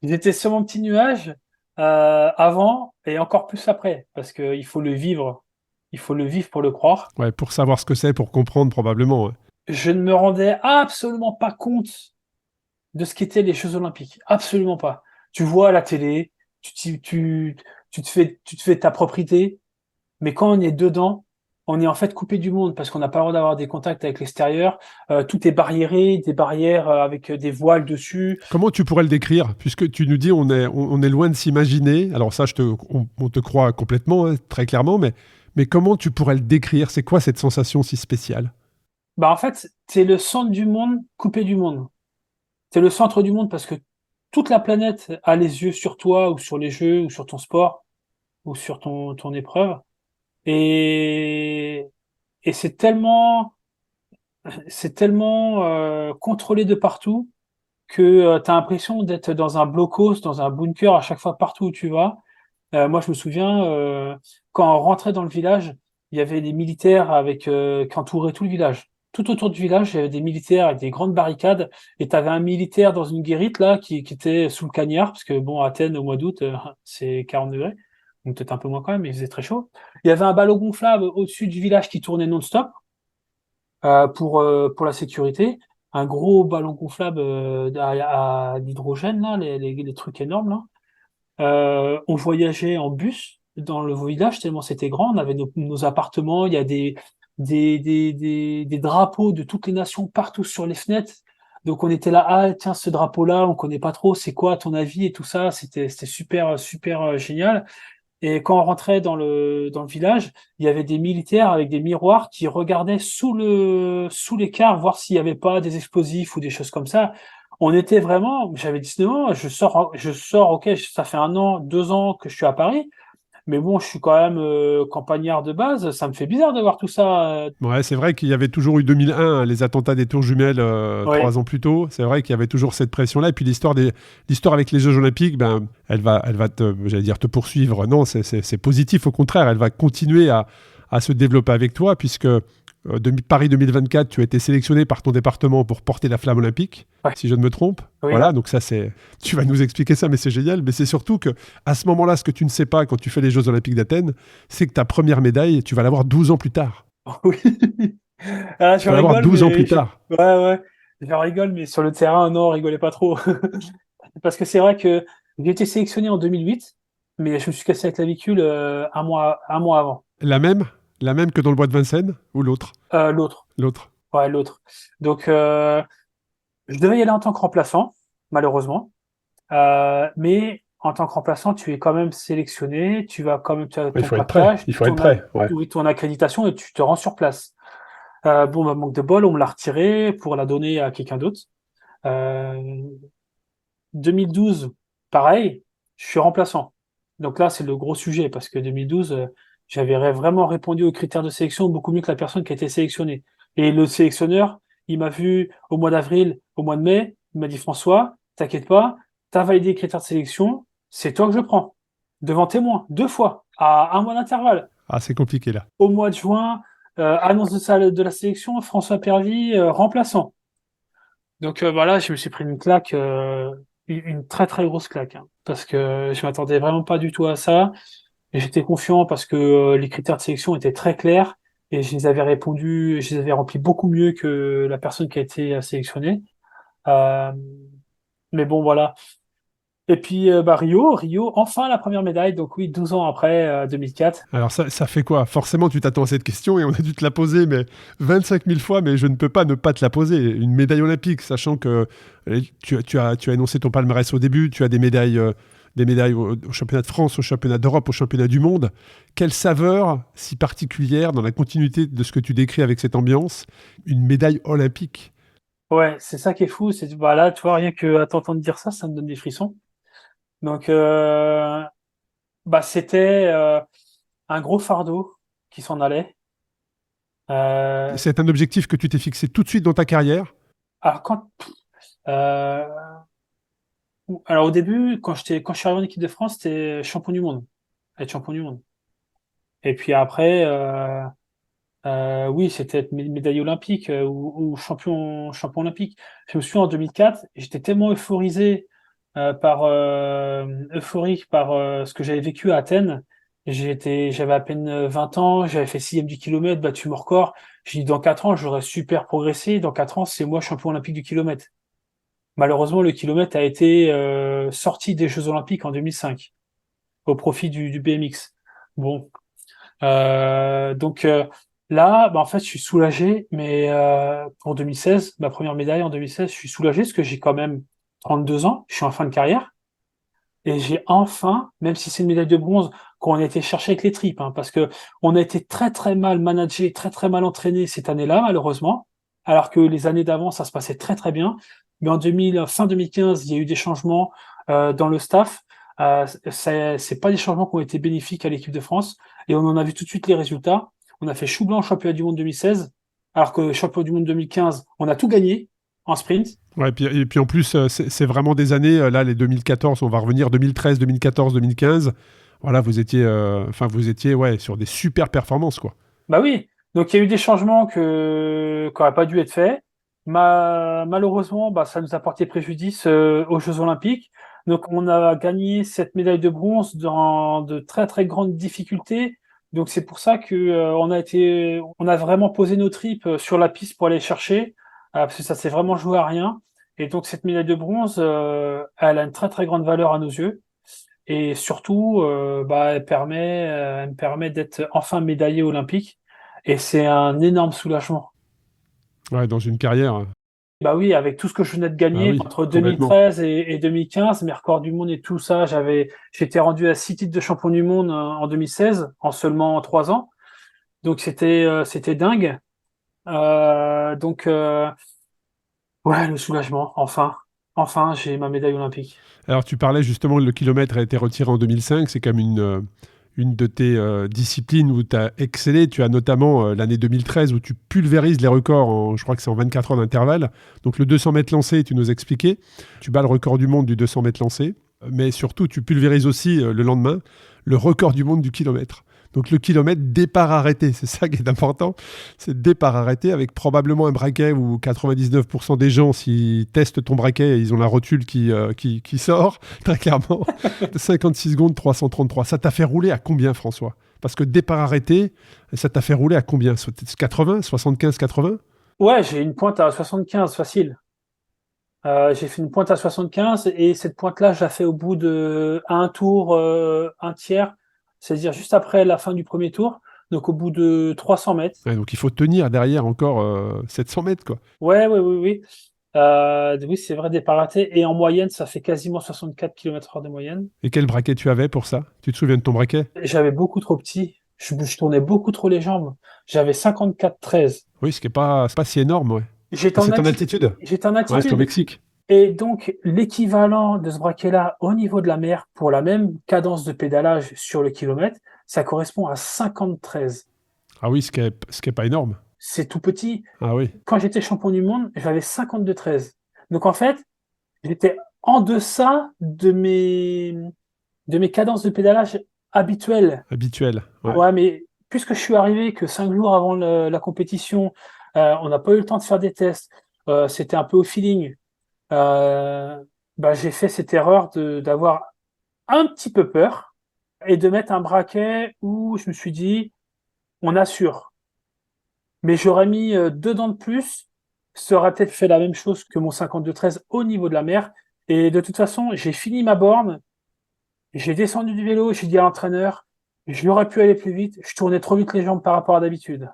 J'étais sur mon petit nuage avant et encore plus après, parce qu'il faut le vivre. Il faut le vivre pour le croire. Ouais, pour savoir ce que c'est, pour comprendre probablement. Ouais. Je ne me rendais absolument pas compte de ce qu'étaient les Jeux Olympiques. Absolument pas. Tu vois à la télé, tu te fais ta propre idée, mais quand on est dedans, on est en fait coupé du monde parce qu'on n'a pas le droit d'avoir des contacts avec l'extérieur. Tout est barriéré, des barrières avec des voiles dessus. Comment tu pourrais le décrire? Puisque tu nous dis on est loin de s'imaginer. Alors ça, on te croit complètement, hein, très clairement, mais comment tu pourrais le décrire? C'est quoi cette sensation si spéciale? Bah en fait, c'est le centre du monde coupé du monde. C'est le centre du monde parce que toute la planète a les yeux sur toi ou sur les jeux ou sur ton sport ou sur ton épreuve. Et, et c'est tellement contrôlé de partout que tu as l'impression d'être dans un blocos, dans un bunker à chaque fois partout où tu vas. Moi, je me souviens, quand on rentrait dans le village, il y avait des militaires qui entouraient tout le village. Tout autour du village, il y avait des militaires avec des grandes barricades, et tu avais un militaire dans une guérite là qui était sous le cagnard, parce que bon, à Athènes au mois d'août, c'est 40 degrés, donc peut-être un peu moins quand même, mais il faisait très chaud. Il y avait un ballon gonflable au-dessus du village qui tournait non-stop. pour la sécurité. Un gros ballon gonflable à l'hydrogène, là, les trucs énormes, là. On voyageait en bus dans le village tellement c'était grand. On avait nos appartements. Il y a des drapeaux de toutes les nations partout sur les fenêtres. Donc on était là, ah tiens, ce drapeau-là, on connaît pas trop, c'est quoi à ton avis et tout ça. C'était super super génial. Et quand on rentrait dans le village, il y avait des militaires avec des miroirs qui regardaient sous les cars voir s'il y avait pas des explosifs ou des choses comme ça. On était vraiment, j'avais 19 ans, je sors, ok, ça fait 1 an, 2 ans que je suis à Paris, mais bon, je suis quand même campagnard de base, ça me fait bizarre de voir tout ça. Ouais, c'est vrai qu'il y avait toujours eu 2001, les attentats des Tours Jumelles, Ouais. 3 ans plus tôt. C'est vrai qu'il y avait toujours cette pression-là. Et puis l'histoire avec les Jeux Olympiques, ben, elle va j'allais dire, te poursuivre. Non, c'est positif. Au contraire, elle va continuer à se développer avec toi, puisque Paris 2024, tu as été sélectionné par ton département pour porter la flamme olympique, Ouais. si je ne me trompe. Oui, Voilà, donc ça, tu vas nous expliquer ça, mais c'est génial. Mais c'est surtout que à ce moment-là, ce que tu ne sais pas quand tu fais les Jeux Olympiques d'Athènes, c'est que ta première médaille, tu vas l'avoir 12 ans plus tard. oui. Ah, Tu je vas l'avoir rigole, 12 ans plus mais tard. ouais, ouais, je rigole, mais sur le terrain, non, rigolez pas trop. Parce que c'est vrai que j'ai été sélectionné en 2008, mais je me suis cassé la clavicule un mois avant. La même? La même que dans le bois de Vincennes ou l'autre? L'autre, L'autre. ouais, l'autre. Donc, je devais y aller en tant que remplaçant, malheureusement. Mais en tant que remplaçant, tu es quand même sélectionné, tu vas quand même, tu as Il ton faut être prêt. package, Il faut être prêt. Ouais. oui, ton accréditation et tu te rends sur place. Bon, bah, manque de bol, on me l'a retiré pour la donner à quelqu'un d'autre. Euh, 2012, pareil, je suis remplaçant. Donc là, c'est le gros sujet parce que 2012, j'avais vraiment répondu aux critères de sélection beaucoup mieux que la personne qui a été sélectionnée. Et le sélectionneur, il m'a vu au mois d'avril, au mois de mai, il m'a dit François, t'inquiète pas, t'as validé les critères de sélection, c'est toi que je prends. Devant témoin, 2 fois, à un mois d'intervalle. Ah, c'est compliqué là. Au mois de juin, annonce de la sélection, François Pervy, remplaçant. Donc voilà, je me suis pris une claque, une très très grosse claque, hein, parce que je m'attendais vraiment pas du tout à ça. Et j'étais confiant parce que les critères de sélection étaient très clairs et je les avais remplis beaucoup mieux que la personne qui a été sélectionnée. Euh, mais bon, voilà. Et puis bah, Rio, enfin la première médaille. Donc oui, 12 ans après, 2004. Alors ça fait quoi? Forcément, tu t'attends à cette question et on a dû te la poser mais 25 000 fois, mais je ne peux pas ne pas te la poser. Une médaille olympique, sachant que tu as énoncé ton palmarès au début, tu as des médailles au championnat de France, au championnat d'Europe, au championnat du monde. Quelle saveur si particulière dans la continuité de ce que tu décris avec cette ambiance, une médaille olympique. Ouais, c'est ça qui est fou. C'est voilà, tu vois, rien que à t'entendre dire ça, ça me donne des frissons. Donc bah c'était un gros fardeau qui s'en allait. Euh, C'est un objectif que tu t'es fixé tout de suite dans ta carrière. alors euh, alors au début, quand je suis arrivé en équipe de France, c'était champion du monde, être champion du monde. Et puis après, oui, c'était être médaille olympique ou champion olympique. Je me souviens en 2004, j'étais tellement euphorique par ce que j'avais vécu à Athènes. J'avais à peine 20 ans, j'avais fait sixième du kilomètre, battu mon record. J'ai dit dans 4 ans, j'aurais super progressé. Dans 4 ans, c'est moi champion olympique du kilomètre. Malheureusement, le kilomètre a été sorti des Jeux Olympiques en 2005 au profit du BMX. Bon, donc là, bah, en fait, je suis soulagé, mais pour 2016, ma première médaille en 2016, je suis soulagé parce que j'ai quand même 32 ans, je suis en fin de carrière, et j'ai enfin, même si c'est une médaille de bronze, qu'on a été chercher avec les tripes, hein, parce que on a été très très mal managé, très très mal entraîné cette année-là, malheureusement, alors que les années d'avant, ça se passait très très bien. Mais fin 2015, il y a eu des changements dans le staff. C'est pas des changements qui ont été bénéfiques à l'équipe de France, et on en a vu tout de suite les résultats. On a fait chou blanc au championnat du monde 2016, alors que championnat du monde 2015, on a tout gagné en sprint. Ouais, et puis en plus, c'est vraiment des années, là, les 2014, on va revenir 2013, 2014, 2015. Voilà, vous étiez ouais, sur des super performances, quoi. Bah oui, donc il y a eu des changements qui n'auraient pas dû être faits. Malheureusement, bah, ça nous a porté préjudice aux Jeux Olympiques. Donc on a gagné cette médaille de bronze dans de très très grandes difficultés, Donc c'est pour ça que on a vraiment posé nos tripes sur la piste pour aller chercher, parce que ça s'est vraiment joué à rien. Et donc cette médaille de bronze, elle a une très très grande valeur à nos yeux. Et surtout, elle me permet d'être enfin médaillé olympique. Et c'est un énorme soulagement. Ouais, dans une carrière. Bah oui, avec tout ce que je venais de Ah gagner oui, entre complètement. 2013 et 2015, mes records du monde et tout ça, j'étais rendu à 6 titres de champion du monde en 2016, en seulement 3 ans. Donc c'était dingue. Donc ouais, le soulagement, enfin, j'ai ma médaille olympique. Alors, tu parlais justement que le kilomètre a été retiré en 2005. C'est quand même une de tes disciplines où tu as excellé. Tu as notamment l'année 2013 où tu pulvérises les records, je crois que c'est en 24 heures d'intervalle. Donc, le 200 mètres lancé, tu nous expliquais. Tu bats le record du monde du 200 mètres lancé. Mais surtout, tu pulvérises aussi le lendemain le record du monde du kilomètre. Donc, le kilomètre départ arrêté, c'est ça qui est important. C'est départ arrêté avec probablement un braquet où 99% des gens, s'ils testent ton braquet, ils ont la rotule qui sort, très clairement. 56 secondes, 333. Ça t'a fait rouler à combien, François? Parce que départ arrêté, ça t'a fait rouler à combien? 80, 75, 80? Ouais, j'ai une pointe à 75 facile. J'ai fait une pointe à 75 et cette pointe-là, je la fais au bout de un tour, un tiers, c'est-à-dire juste après la fin du premier tour, donc au bout de 300 mètres. Ouais, donc il faut tenir derrière encore 700 mètres, quoi. Ouais, ouais, oui, oui. Oui, c'est vrai, départ raté. Et en moyenne, ça fait quasiment 64 km/h de moyenne. Et quel braquet tu avais pour ça? Tu te souviens de ton braquet? J'avais beaucoup trop petit. Je tournais beaucoup trop les jambes. J'avais 54-13. Oui, ce qui est pas, c'est pas si énorme, ouais. J'étais en C'est en altitude. altitude? J'étais en Ouais, c'est au altitude. Mexique. Et donc, l'équivalent de ce braquet-là au niveau de la mer, pour la même cadence de pédalage sur le kilomètre, ça correspond à 50-13. Ah oui, ce qui est pas énorme. C'est tout petit. Ah oui. Quand j'étais champion du monde, j'avais 52-13. Donc, en fait, j'étais en deçà de mes cadences de pédalage habituelles. Habituel. Ouais. Ouais, mais puisque je suis arrivé que 5 jours avant la compétition, on n'a pas eu le temps de faire des tests, c'était un peu au feeling. euh, j'ai fait cette erreur d'avoir un petit peu peur et de mettre un braquet où je me suis dit, on assure. Mais j'aurais mis 2 dents de plus, ça aurait peut-être fait la même chose que mon 52-13 au niveau de la mer. Et de toute façon, j'ai fini ma borne, j'ai descendu du vélo, j'ai dit à l'entraîneur, je l'aurais pu aller plus vite, je tournais trop vite les jambes par rapport à d'habitude.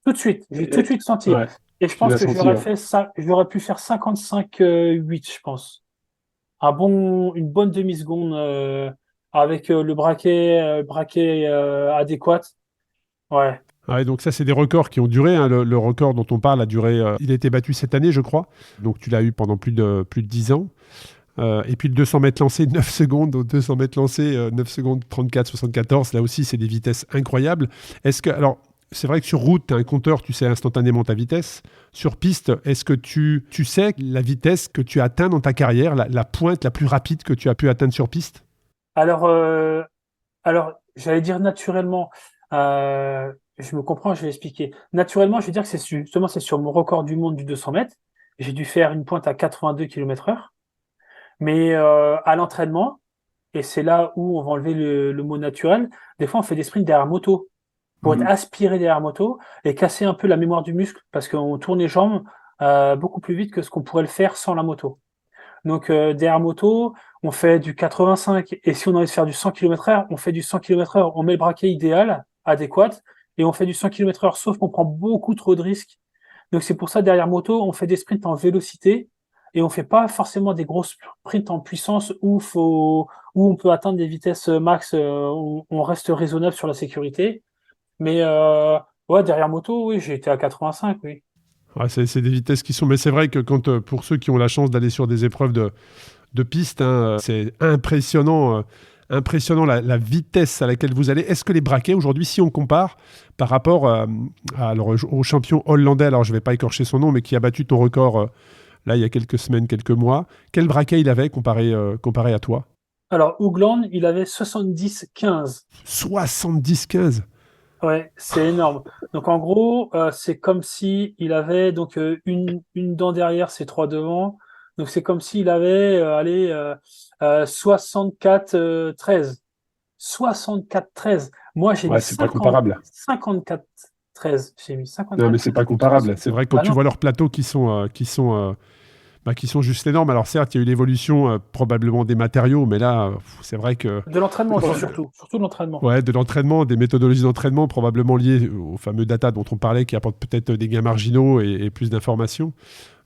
Tout de suite, j'ai tout de suite senti. Ouais, Et je tu pense l'as que senti, ouais. j'aurais pu faire 55-8, je pense. Une bonne demi-seconde avec le braquet adéquat. Ouais. Ouais, donc ça, c'est des records qui ont duré, hein. Le record dont on parle a duré. Il a été battu cette année, je crois. Donc tu l'as eu pendant plus de 10 ans. Et puis le 200 mètres lancé, 9 secondes. Au 200 mètres lancé, 9 secondes 34, 74. Là aussi, c'est des vitesses incroyables. Alors, c'est vrai que sur route, tu as un compteur, tu sais instantanément ta vitesse. Sur piste, est-ce que tu sais la vitesse que tu as atteint dans ta carrière, la pointe la plus rapide que tu as pu atteindre sur piste? Alors, j'allais dire naturellement. Je me comprends, je vais expliquer. Naturellement, je vais dire que c'est sur mon record du monde du 200 mètres. J'ai dû faire une pointe à 82 km/h. Mais à l'entraînement, et c'est là où on va enlever le mot naturel, des fois on fait des sprints derrière moto pour être Mhm. aspiré derrière moto et casser un peu la mémoire du muscle parce qu'on tourne les jambes beaucoup plus vite que ce qu'on pourrait le faire sans la moto. Donc derrière moto, on fait du 85 et si on a envie de faire du 100 km/h, on fait du 100 km/h, on met le braquet idéal, adéquat et on fait du 100 km/h sauf qu'on prend beaucoup trop de risques. Donc c'est pour ça derrière moto, on fait des sprints en vélocité et on fait pas forcément des gros sprints en puissance où on peut atteindre des vitesses max, où on reste raisonnable sur la sécurité. Mais ouais, derrière moto, oui, j'ai été à 85, oui. Ouais, c'est des vitesses qui sont. Mais c'est vrai que pour ceux qui ont la chance d'aller sur des épreuves de piste, hein, c'est impressionnant. Impressionnant la vitesse à laquelle vous allez. Est-ce que les braquets, aujourd'hui, si on compare par rapport alors, au champion hollandais, alors je ne vais pas écorcher son nom, mais qui a battu ton record là il y a quelques semaines, quelques mois, quel braquet il avait comparé à toi? Alors, Hoogland, il avait 70-15. 70-15. Ouais, c'est énorme. Donc en gros, c'est comme si il avait donc une dent derrière, ses trois devant. Donc c'est comme s'il avait 64 13. 64-13. Moi, j'ai mis Ouais, c'est pas comparable. 54-13. J'ai mis Non, 54-13. mais c'est pas comparable. C'est vrai que quand Bah tu non. vois leurs plateaux qui sont juste énormes. Alors certes, il y a eu l'évolution probablement des matériaux, mais là, c'est vrai que De l'entraînement aussi, surtout de l'entraînement. ouais, de l'entraînement, des méthodologies d'entraînement probablement liées aux fameux data dont on parlait, qui apportent peut-être des gains marginaux et plus d'informations.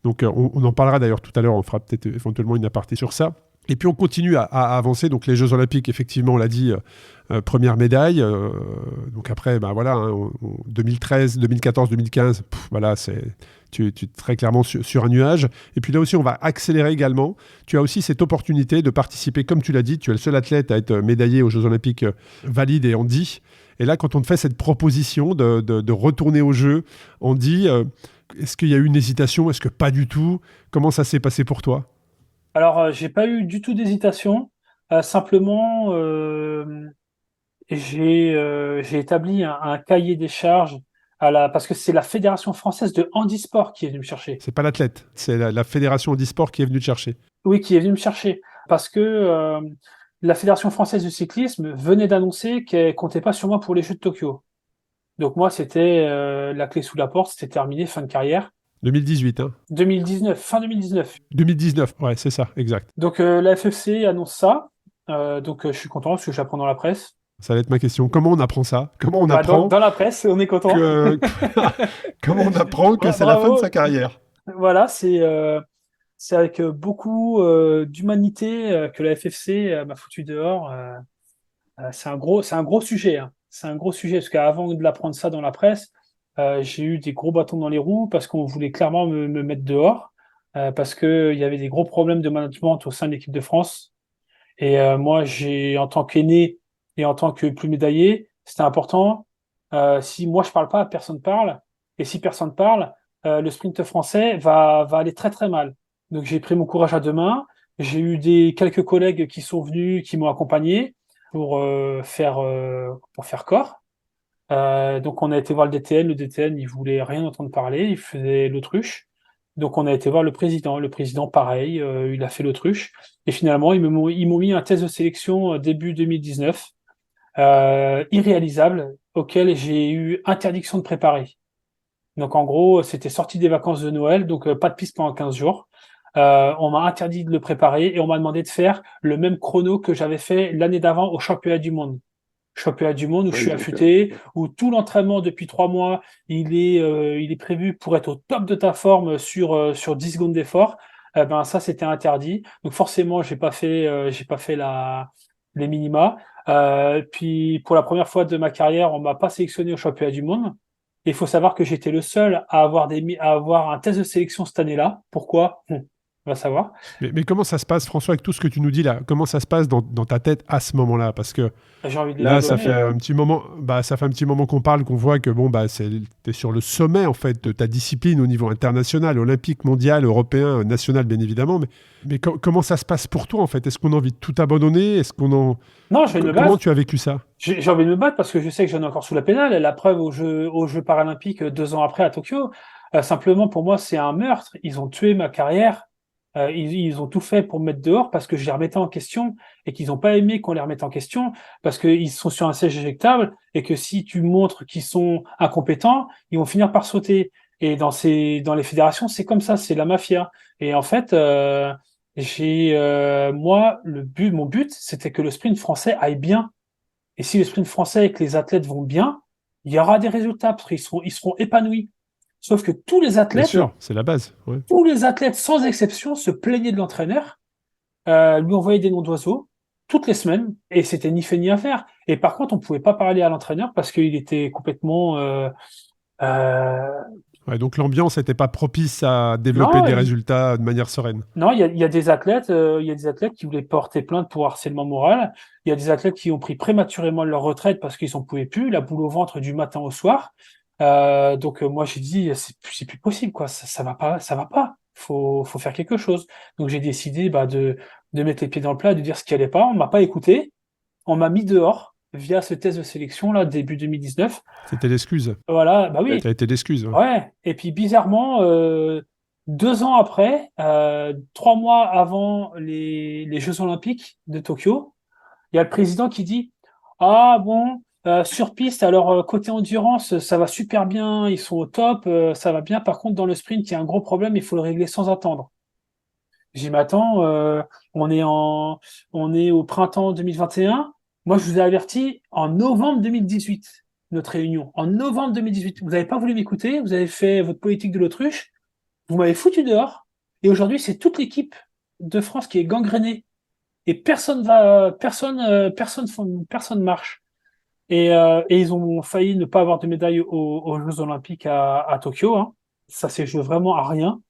Donc on en parlera d'ailleurs tout à l'heure, on fera peut-être éventuellement une aparté sur ça. Et puis on continue à avancer. Donc les Jeux Olympiques, effectivement, on l'a dit, première médaille. Donc après, ben voilà, 2013, 2014, 2015, voilà, tu es très clairement sur un nuage. Et puis là aussi, on va accélérer également. Tu as aussi cette opportunité de participer, comme tu l'as dit, tu es le seul athlète à être médaillé aux Jeux Olympiques valide et handi. Et là, quand on te fait cette proposition de retourner aux Jeux, on dit, est-ce qu'il y a eu une hésitation? Est-ce que pas du tout? Comment ça s'est passé pour toi? Alors, j'ai pas eu du tout d'hésitation. Simplement, j'ai établi un cahier des charges parce que c'est la Fédération française de handisport qui est venue me chercher. C'est pas l'athlète, c'est la fédération handisport qui est venue te chercher. Oui, qui est venue me chercher. Parce que la Fédération française de cyclisme venait d'annoncer qu'elle comptait pas sur moi pour les Jeux de Tokyo. Donc moi, c'était la clé sous la porte, c'était terminé, fin de carrière. 2018, hein. 2019, fin 2019. 2019, ouais, c'est ça, exact. Donc la FFC annonce ça. Donc je suis content parce que j'apprends dans la presse. Ça va être ma question. Comment on apprend ça? Comment on Bah, apprend dans la presse, on est content. Comment on apprend que c'est la fin de Bravo. sa carrière? Voilà, c'est avec beaucoup d'humanité que la FFC m'a foutu dehors. C'est un gros sujet, hein. C'est un gros sujet parce qu'avant de l'apprendre ça dans la presse, j'ai eu des gros bâtons dans les roues parce qu'on voulait clairement me mettre dehors parce que il y avait des gros problèmes de management au sein de l'équipe de France. Et moi, en tant qu'aîné et en tant que plus médaillé, c'était important. Si moi je parle pas, personne parle. Et si personne parle, le sprint français va aller très très mal. Donc j'ai pris mon courage à deux mains. J'ai eu quelques collègues qui sont venus, qui m'ont accompagné pour faire corps. Donc on a été voir le DTN. Le DTN, il voulait rien entendre parler. Il faisait l'autruche. Donc on a été voir le président. Le président, pareil, il a fait l'autruche. Et finalement, ils m'ont mis un test de sélection début 2019, irréalisable, auquel j'ai eu interdiction de préparer. Donc en gros, c'était sorti des vacances de Noël, donc pas de piste pendant 15 jours. On m'a interdit de le préparer et on m'a demandé de faire le même chrono que j'avais fait l'année d'avant au championnat du monde. Championnat du monde où je suis affûté, où tout l'entraînement depuis 3 mois, il est prévu pour être au top de ta forme sur 10 secondes d'effort. Ben ça c'était interdit. Donc forcément j'ai pas fait les minima. Puis pour la première fois de ma carrière, on m'a pas sélectionné au championnat du monde. Et il faut savoir que j'étais le seul à avoir un test de sélection cette année-là. Pourquoi? On va savoir. Mais comment ça se passe, François, avec tout ce que tu nous dis là? Comment ça se passe dans ta tête à ce moment-là? Parce que J'ai envie de là, ça l'abonner. fait un petit moment, ça fait un petit moment qu'on parle, qu'on voit que bon, t'es sur le sommet en fait de ta discipline au niveau international, olympique, mondial, européen, national, bien évidemment. Mais comment ça se passe pour toi en fait? Est-ce qu'on a envie de tout abandonner? Non, je vais me Comment battre. tu as vécu ça? J'ai envie de me battre parce que je sais que j'en ai encore sous la pédale. La preuve aux Jeux paralympiques 2 ans après à Tokyo. Simplement, pour moi, c'est un meurtre. Ils ont tué ma carrière. Ils ont tout fait pour me mettre dehors parce que je les remettais en question et qu'ils n'ont pas aimé qu'on les remette en question parce qu'ils sont sur un siège éjectable et que si tu montres qu'ils sont incompétents, ils vont finir par sauter. Et dans les fédérations, c'est comme ça, c'est la mafia. Et en fait, moi, mon but, c'était que le sprint français aille bien. Et si le sprint français et que les athlètes vont bien, il y aura des résultats parce ils seront épanouis. Sauf que Bien sûr, c'est la base. Ouais. tous les athlètes sans exception se plaignaient de l'entraîneur, lui envoyaient des noms d'oiseaux toutes les semaines et c'était ni fait ni à faire. Et par contre, on pouvait pas parler à l'entraîneur parce qu'il était complètement Ouais, donc l'ambiance n'était pas propice à développer non, des résultats de manière sereine. non, il y a des athlètes, qui voulaient porter plainte pour harcèlement moral. Il y a des athlètes qui ont pris prématurément leur retraite parce qu'ils en pouvaient plus, la boule au ventre du matin au soir. Donc moi j'ai dit c'est plus possible quoi, ça va pas, ça va pas. Faut faire quelque chose. Donc j'ai décidé de mettre les pieds dans le plat, de dire ce qui allait pas. On m'a pas écouté, on m'a mis dehors via ce test de sélection là début 2019. C'était l'excuse. Voilà, bah oui. Ça a été l'excuse. Ouais. Ouais, et puis bizarrement, 2 ans après, 3 mois avant les Jeux Olympiques de Tokyo, il y a le président qui dit: Ah bon, Sur piste, alors côté endurance, ça va super bien, ils sont au top, ça va bien. Par contre, dans le sprint, il y a un gros problème, il faut le régler sans attendre. J'y m'attends, on est en, on est au printemps 2021. Moi, je vous ai averti en novembre 2018, notre réunion. En novembre 2018. Vous n'avez pas voulu m'écouter, vous avez fait votre politique de l'autruche, vous m'avez foutu dehors. Et aujourd'hui, c'est toute l'équipe de France qui est gangrénée. Et personne marche. Et ils ont failli ne pas avoir de médaille aux Jeux Olympiques à Tokyo, hein. Ça s'est joué vraiment à rien.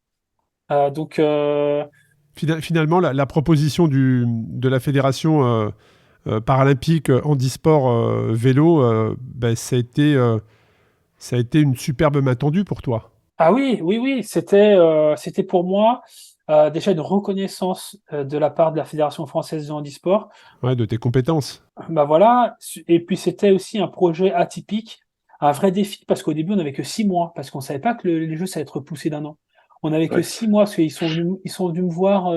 Donc, Finalement, la proposition de la fédération paralympique handisport vélo, ben, ça a été une superbe main tendue pour toi. ah oui, oui, oui, c'était pour moi déjà une reconnaissance de la part de la Fédération française de handisport. Ouais, de tes compétences. Bah voilà, et puis c'était aussi un projet atypique, un vrai défi, parce qu'au début on n'avait que 6 mois, parce qu'on savait pas que les Jeux ça allait être repoussé d'un an. On n'avait que Ouais. 6 mois, parce ils sont venus me voir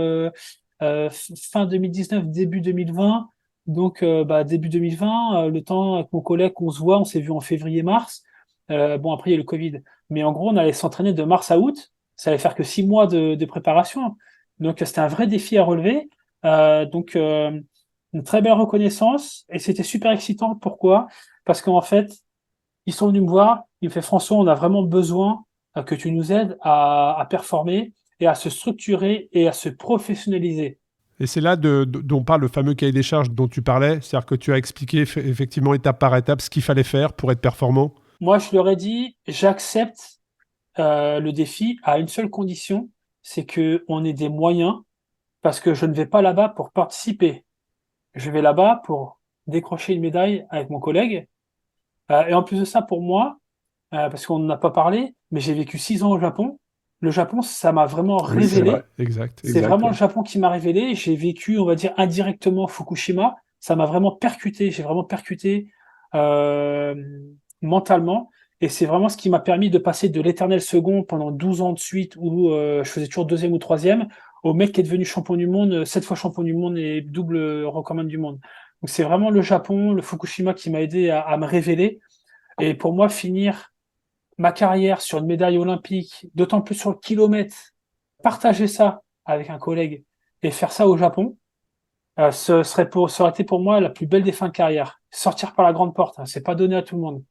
fin 2019, début 2020. Donc bah, début 2020, le temps avec mon collègue qu'on se voit, on s'est vu en février-mars. Bon après il y a eu le Covid, mais en gros on allait s'entraîner de mars à août. Ça allait faire que 6 mois de préparation. Donc c'était un vrai défi à relever. Donc une très belle reconnaissance et c'était super excitant. Pourquoi? Parce qu'en fait, ils sont venus me voir, ils me fait François, on a vraiment besoin que tu nous aides à performer et à se structurer et à se professionnaliser. Et c'est là dont parle le fameux cahier des charges dont tu parlais, c'est-à-dire que tu as expliqué effectivement étape par étape ce qu'il fallait faire pour être performant. Moi, je leur ai dit, j'accepte le défi à une seule condition, c'est que on ait des moyens parce que je ne vais pas là-bas pour participer. Je vais là-bas pour décrocher une médaille avec mon collègue. Et en plus de ça, pour moi, parce qu'on n'en a pas parlé, mais j'ai vécu 6 ans au Japon. Le Japon, ça m'a vraiment Oui, c'est vrai. révélé. Exact, C'est exact. vraiment Ouais. le Japon qui m'a révélé. J'ai vécu, on va dire, indirectement Fukushima. Ça m'a vraiment percuté. J'ai vraiment percuté euh, mentalement. Et c'est vraiment ce qui m'a permis de passer de l'éternel second pendant 12 ans de suite, où je faisais toujours deuxième ou troisième, au mec qui est devenu champion du monde, 7 fois champion du monde et double recordman du monde. Donc c'est vraiment le Japon, le Fukushima qui m'a aidé à me révéler. Et pour moi, finir ma carrière sur une médaille olympique, d'autant plus sur le kilomètre, partager ça avec un collègue et faire ça au Japon, ça aurait été pour moi la plus belle des fins de carrière. Sortir par la grande porte, hein, c'est pas donné à tout le monde.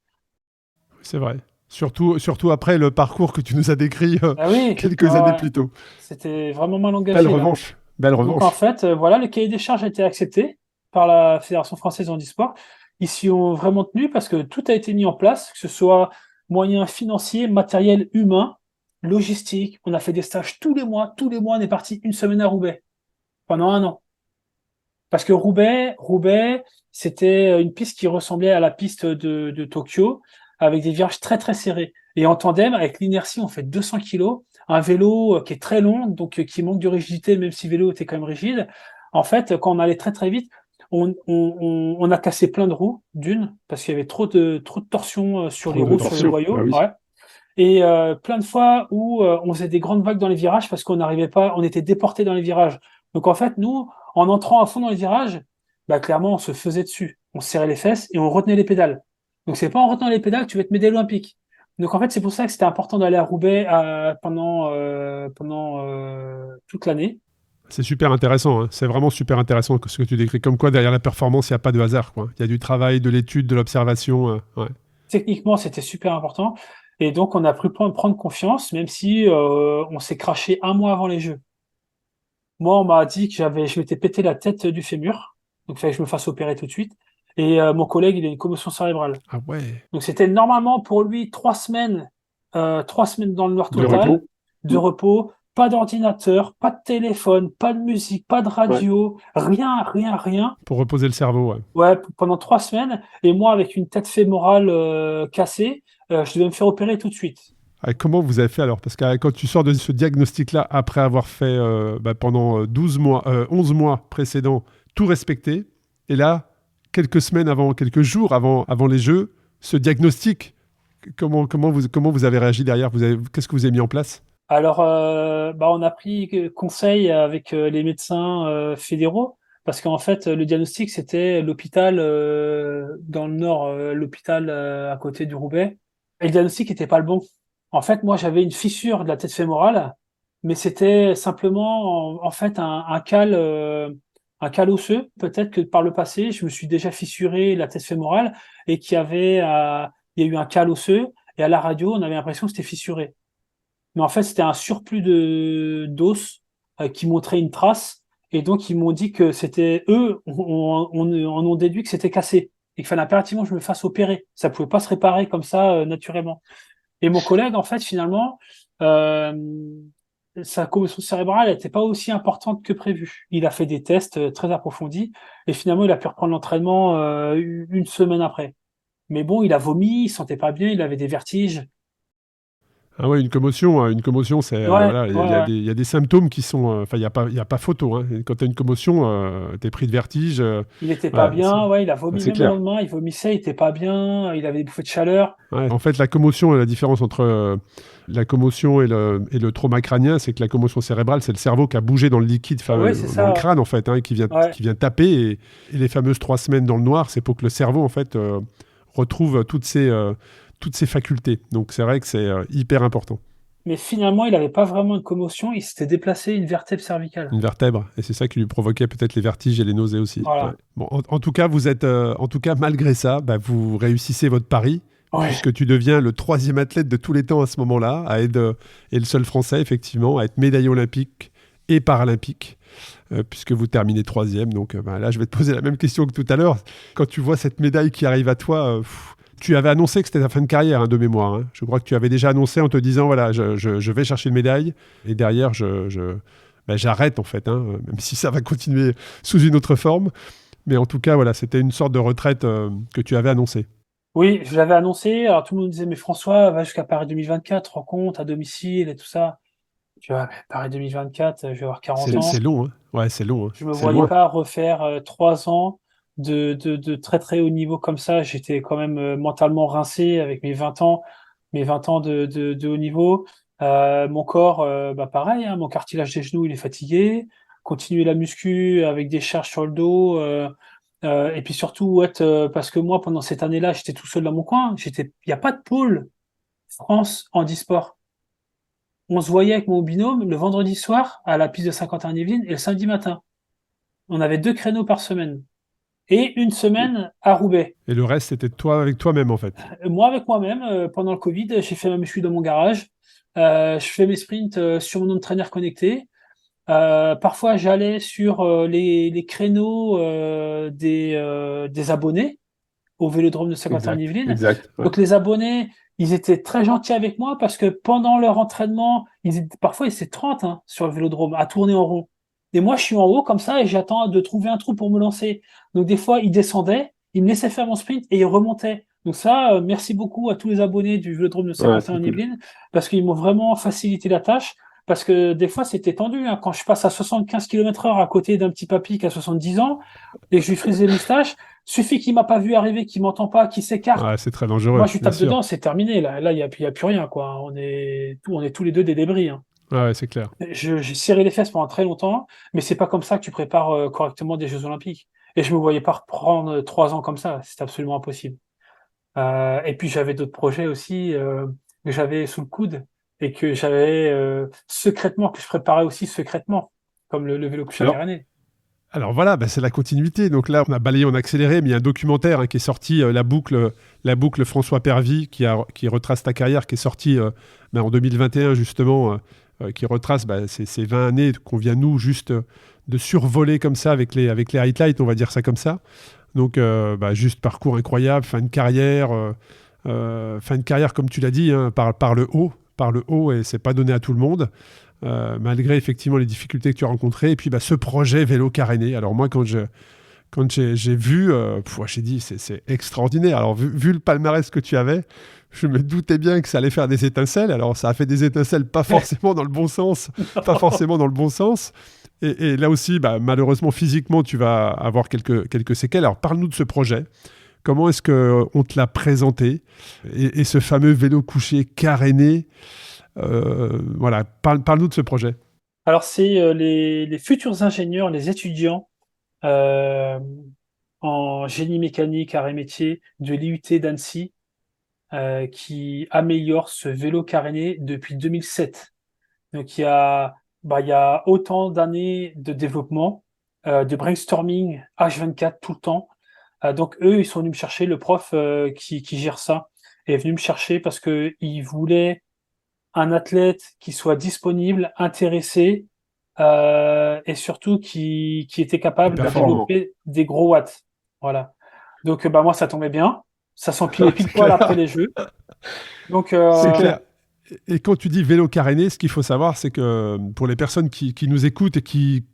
C'est vrai. Surtout après le parcours que tu nous as décrit Ah oui, quelques années plus tôt. c'était vraiment mal Belle engagé là. revanche. Belle Donc en revanche. fait, voilà, le cahier des charges a été accepté par la Fédération française de handisport. Ils s'y ont vraiment tenu parce que tout a été mis en place, que ce soit moyens financiers, matériel humain, logistique. On a fait des stages tous les mois. Tous les mois, on est parti une semaine à Roubaix pendant un an. Parce que Roubaix, c'était une piste qui ressemblait à la piste de Tokyo, avec des virages très très serrés. Et en tandem, avec l'inertie, on fait 200 kilos, un vélo qui est très long, donc qui manque de rigidité, même si le vélo était quand même rigide. En fait, quand on allait très très vite, on a cassé plein de roues, d'une, parce qu'il y avait trop de torsion sur les Trop de roues, sur le torsion. boyau. Ah oui. Ouais. Et plein de fois où on faisait des grandes vagues dans les virages parce qu'on n'arrivait pas, on était déporté dans les virages. Donc en fait, nous, en entrant à fond dans les virages, bah clairement, on se faisait dessus. On se serrait les fesses et on retenait les pédales. Donc c'est pas en retenant les pédales que tu vas être médaille olympique. Donc en fait, c'est pour ça que c'était important d'aller à Roubaix pendant toute l'année. C'est super intéressant. Hein. C'est vraiment super intéressant ce que tu décris. Comme quoi, derrière la performance, il n'y a pas de hasard. Quoi. Il y a du travail, de l'étude, de l'observation. Ouais. Techniquement, c'était super important. Et donc on a pu prendre confiance, même si on s'est craché un mois avant les Jeux. Moi, on m'a dit que je m'étais pété la tête du fémur, donc il fallait que je me fasse opérer tout de suite. Et mon collègue, il a une commotion cérébrale. Ah ouais. Donc c'était normalement pour lui 3 semaines, 3 semaines dans le noir De total, repos. de repos, pas d'ordinateur, pas de téléphone, pas de musique, pas de Ouais. radio, rien, rien, rien. Pour reposer le cerveau. Ouais. Ouais, pendant 3 semaines. Et moi, avec une tête fémorale cassée, je devais me faire opérer tout de suite. Ah, comment vous avez fait alors? Parce que quand tu sors de ce diagnostic-là, après avoir fait pendant 12 mois, 11 mois précédents, tout respecté, et là, quelques jours avant les Jeux, ce diagnostic, comment vous avez réagi derrière? Qu'est-ce que vous avez mis en place? Alors, on a pris conseil avec les médecins fédéraux parce qu'en fait, le diagnostic, c'était l'hôpital dans le nord, l'hôpital à côté du Roubaix. Et le diagnostic était pas le bon. En fait, moi, j'avais une fissure de la tête fémorale, mais c'était simplement, en fait, un cal osseux. Peut-être que par le passé, je me suis déjà fissuré la tête fémorale et il y a eu un cal osseux. Et à la radio, on avait l'impression que c'était fissuré. Mais en fait, c'était un surplus de d'os qui montrait une trace. Et donc, ils m'ont dit que c'était eux, on ont déduit que c'était cassé et qu'il fallait impérativement que je me fasse opérer. Ça pouvait pas se réparer comme ça naturellement. Et mon collègue, en fait, finalement, euh, sa commotion cérébrale n'était pas aussi importante que prévu. Il a fait des tests très approfondis et finalement, il a pu reprendre l'entraînement une semaine après. Mais bon, il a vomi, il se sentait pas bien, il avait des vertiges. Ah ouais, une commotion, c'est Ouais, voilà, ouais, ouais. il y a des symptômes qui sont, enfin, il y a pas photo. Hein. Quand tu as une commotion, t'es pris de vertige. Il était pas Voilà, bien, ouais, il a vomi c'est même le clair. lendemain, il vomissait, il était pas bien, il avait des bouffées de chaleur. Ouais. En fait, la commotion, la différence entre la commotion et le trauma crânien, c'est que la commotion cérébrale, c'est le cerveau qui a bougé dans le liquide, enfin, Ouais, c'est dans le ça. crâne en fait, hein, Ouais. qui vient taper. Et les fameuses 3 semaines dans le noir, c'est pour que le cerveau en fait retrouve toutes ses facultés. Donc c'est vrai que c'est hyper important. Mais finalement, il avait pas vraiment une commotion, il s'était déplacé une vertèbre cervicale. Une vertèbre, et c'est ça qui lui provoquait peut-être les vertiges et les nausées aussi. Ouais. Voilà. Bon, en tout cas, vous êtes, en tout cas, malgré ça, bah, vous réussissez votre pari, Ouais. puisque tu deviens le 3e athlète de tous les temps à ce moment-là, et le seul Français, effectivement, à être médaillé olympique et paralympique, puisque vous terminez 3e. Donc bah, là, je vais te poser la même question que tout à l'heure. Quand tu vois cette médaille qui arrive à toi, tu avais annoncé que c'était ta fin de carrière, hein, de mémoire. Hein. Je crois que tu avais déjà annoncé en te disant, voilà, je vais chercher une médaille, et derrière, ben, j'arrête en fait, hein, même si ça va continuer sous une autre forme. Mais en tout cas, voilà, c'était une sorte de retraite que tu avais annoncée. Oui, je l'avais annoncé, alors tout le monde disait, mais François, va jusqu'à Paris 2024, rends compte, à domicile et tout ça. Tu vois, mais Paris 2024, je vais avoir 40 C'est ans. long, hein. Ouais, c'est long, hein. Je me C'est voyais loin. pas refaire 3 ans de très très haut niveau comme ça. J'étais quand même mentalement rincé avec mes 20 ans de haut niveau. Mon corps, bah pareil, hein, mon cartilage des genoux, il est fatigué. Continuer la muscu avec des charges sur le dos. Et puis surtout, parce que moi, pendant cette année-là, j'étais tout seul dans mon coin. Il n'y a pas de pôle France handisport. On se voyait avec mon binôme le vendredi soir à la piste de Saint-Quentin-en-Yvelines et le samedi matin. On avait 2 créneaux par semaine. Et une semaine à Roubaix. Et le reste, c'était toi avec toi-même, en fait. Moi, avec moi-même, pendant le Covid, j'ai fait ma muscu dans mon garage. Je fais mes sprints sur mon home trainer connecté. Parfois, j'allais sur les créneaux des abonnés au Vélodrome de Exact, Saint-Quentin-en-Yvelines. exact. Ouais. Donc, les abonnés, ils étaient très gentils avec moi parce que pendant leur entraînement, parfois, ils étaient 30 hein, sur le Vélodrome à tourner en rond. Et moi, je suis en haut comme ça et j'attends de trouver un trou pour me lancer. Donc, des fois, ils descendaient, ils me laissaient faire mon sprint et ils remontaient. Donc ça, merci beaucoup à tous les abonnés du Vélodrome de Ouais, c'est cool. Saint-Quentin-en-Yvelines parce qu'ils m'ont vraiment facilité la tâche. Parce que des fois, c'était tendu. Hein. Quand je passe à 75 km/h à côté d'un petit papy qui a 70 ans et que je lui frise les moustaches, suffit qu'il m'a pas vu arriver, qu'il m'entend pas, qu'il s'écarte. Ouais, c'est très Moi, dangereux, je lui bien tape sûr. dedans, c'est terminé. Là, y a plus rien, quoi. On est tous les deux des débris. Hein. Ouais, c'est clair. J'ai serré les fesses pendant très longtemps, mais c'est pas comme ça que tu prépares correctement des Jeux Olympiques. Et je me voyais pas reprendre 3 ans comme ça. C'est absolument impossible. Et puis j'avais d'autres projets aussi que j'avais sous le coude et que j'avais secrètement, que je préparais aussi secrètement, comme le vélo couché Alors, caréné. Alors voilà, bah, c'est la continuité. Donc là, on a balayé en accéléré, mais il y a un documentaire hein, qui est sorti, la boucle François Pervy, qui retrace ta carrière, qui est sorti en 2021 justement, qui retrace bah, ces 20 années qu'on vient nous juste de survoler comme ça avec les highlights, on va dire ça comme ça. Donc bah, juste parcours incroyable, fin de carrière comme tu l'as dit, hein, par le haut, et c'est pas donné à tout le monde. Malgré effectivement les difficultés que tu as rencontrées. Et puis bah, ce projet vélo caréné. Alors moi, quand j'ai vu, j'ai dit c'est extraordinaire. Alors vu le palmarès que tu avais, je me doutais bien que ça allait faire des étincelles. Alors ça a fait des étincelles pas forcément dans le bon sens, pas forcément dans le bon sens. Et là aussi, bah, malheureusement physiquement, tu vas avoir quelques séquelles. Alors parle-nous de ce projet. Comment est-ce qu'on te l'a présenté et ce fameux vélo couché caréné voilà, parle-nous de ce projet. Alors c'est les futurs ingénieurs, les étudiants euh, en génie mécanique, arts et métiers de l'IUT d'Annecy, qui améliore ce vélo caréné depuis 2007. Donc il y a autant d'années de développement, de brainstorming H24 tout le temps. Donc eux, ils sont venus me chercher, le prof qui gère ça est venu me chercher parce que il voulait un athlète qui soit disponible, intéressé, et surtout qui était capable de Performant. développer des gros watts. Voilà. Donc bah moi ça tombait bien, ça s'empilait pile C'est poil clair. après les jeux. Donc C'est clair. Et quand tu dis vélo caréné, ce qu'il faut savoir, c'est que pour les personnes qui nous écoutent et qui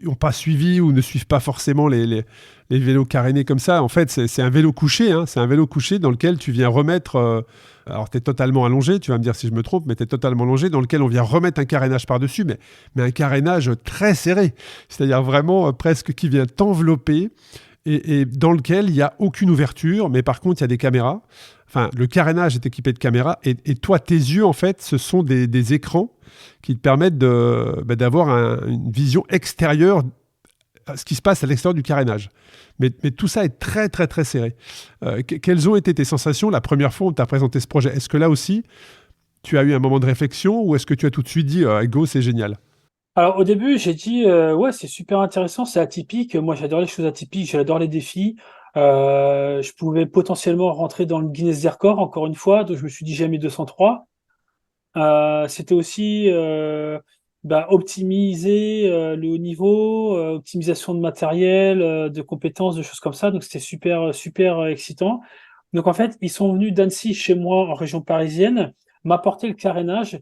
n'ont pas suivi ou ne suivent pas forcément les vélos carénés comme ça, en fait, c'est un vélo couché. Hein. C'est un vélo couché dans lequel tu viens remettre. Alors, tu es totalement allongé, tu vas me dire si je me trompe, mais tu es totalement allongé, dans lequel on vient remettre un carénage par-dessus, mais un carénage très serré. C'est-à-dire vraiment presque qui vient t'envelopper et dans lequel il n'y a aucune ouverture, mais par contre, il y a des caméras. Enfin, le carénage est équipé de caméras et toi, tes yeux, en fait, ce sont des écrans qui te permettent d'avoir une vision extérieure à ce qui se passe à l'extérieur du carénage. Mais tout ça est très, très, très serré. Quelles ont été tes sensations la première fois où on t'a présenté ce projet? Est-ce que là aussi, tu as eu un moment de réflexion ou est-ce que tu as tout de suite dit go, c'est génial? Alors au début, j'ai dit ouais, c'est super intéressant, c'est atypique. Moi, j'adore les choses atypiques, j'adore les défis. Je pouvais potentiellement rentrer dans le Guinness des records encore une fois, donc je me suis dit j'ai mis 203. C'était aussi optimiser le haut niveau, optimisation de matériel, de compétences, de choses comme ça. Donc c'était super excitant. Donc en fait, ils sont venus d'Annecy chez moi en région parisienne, m'apporter le carénage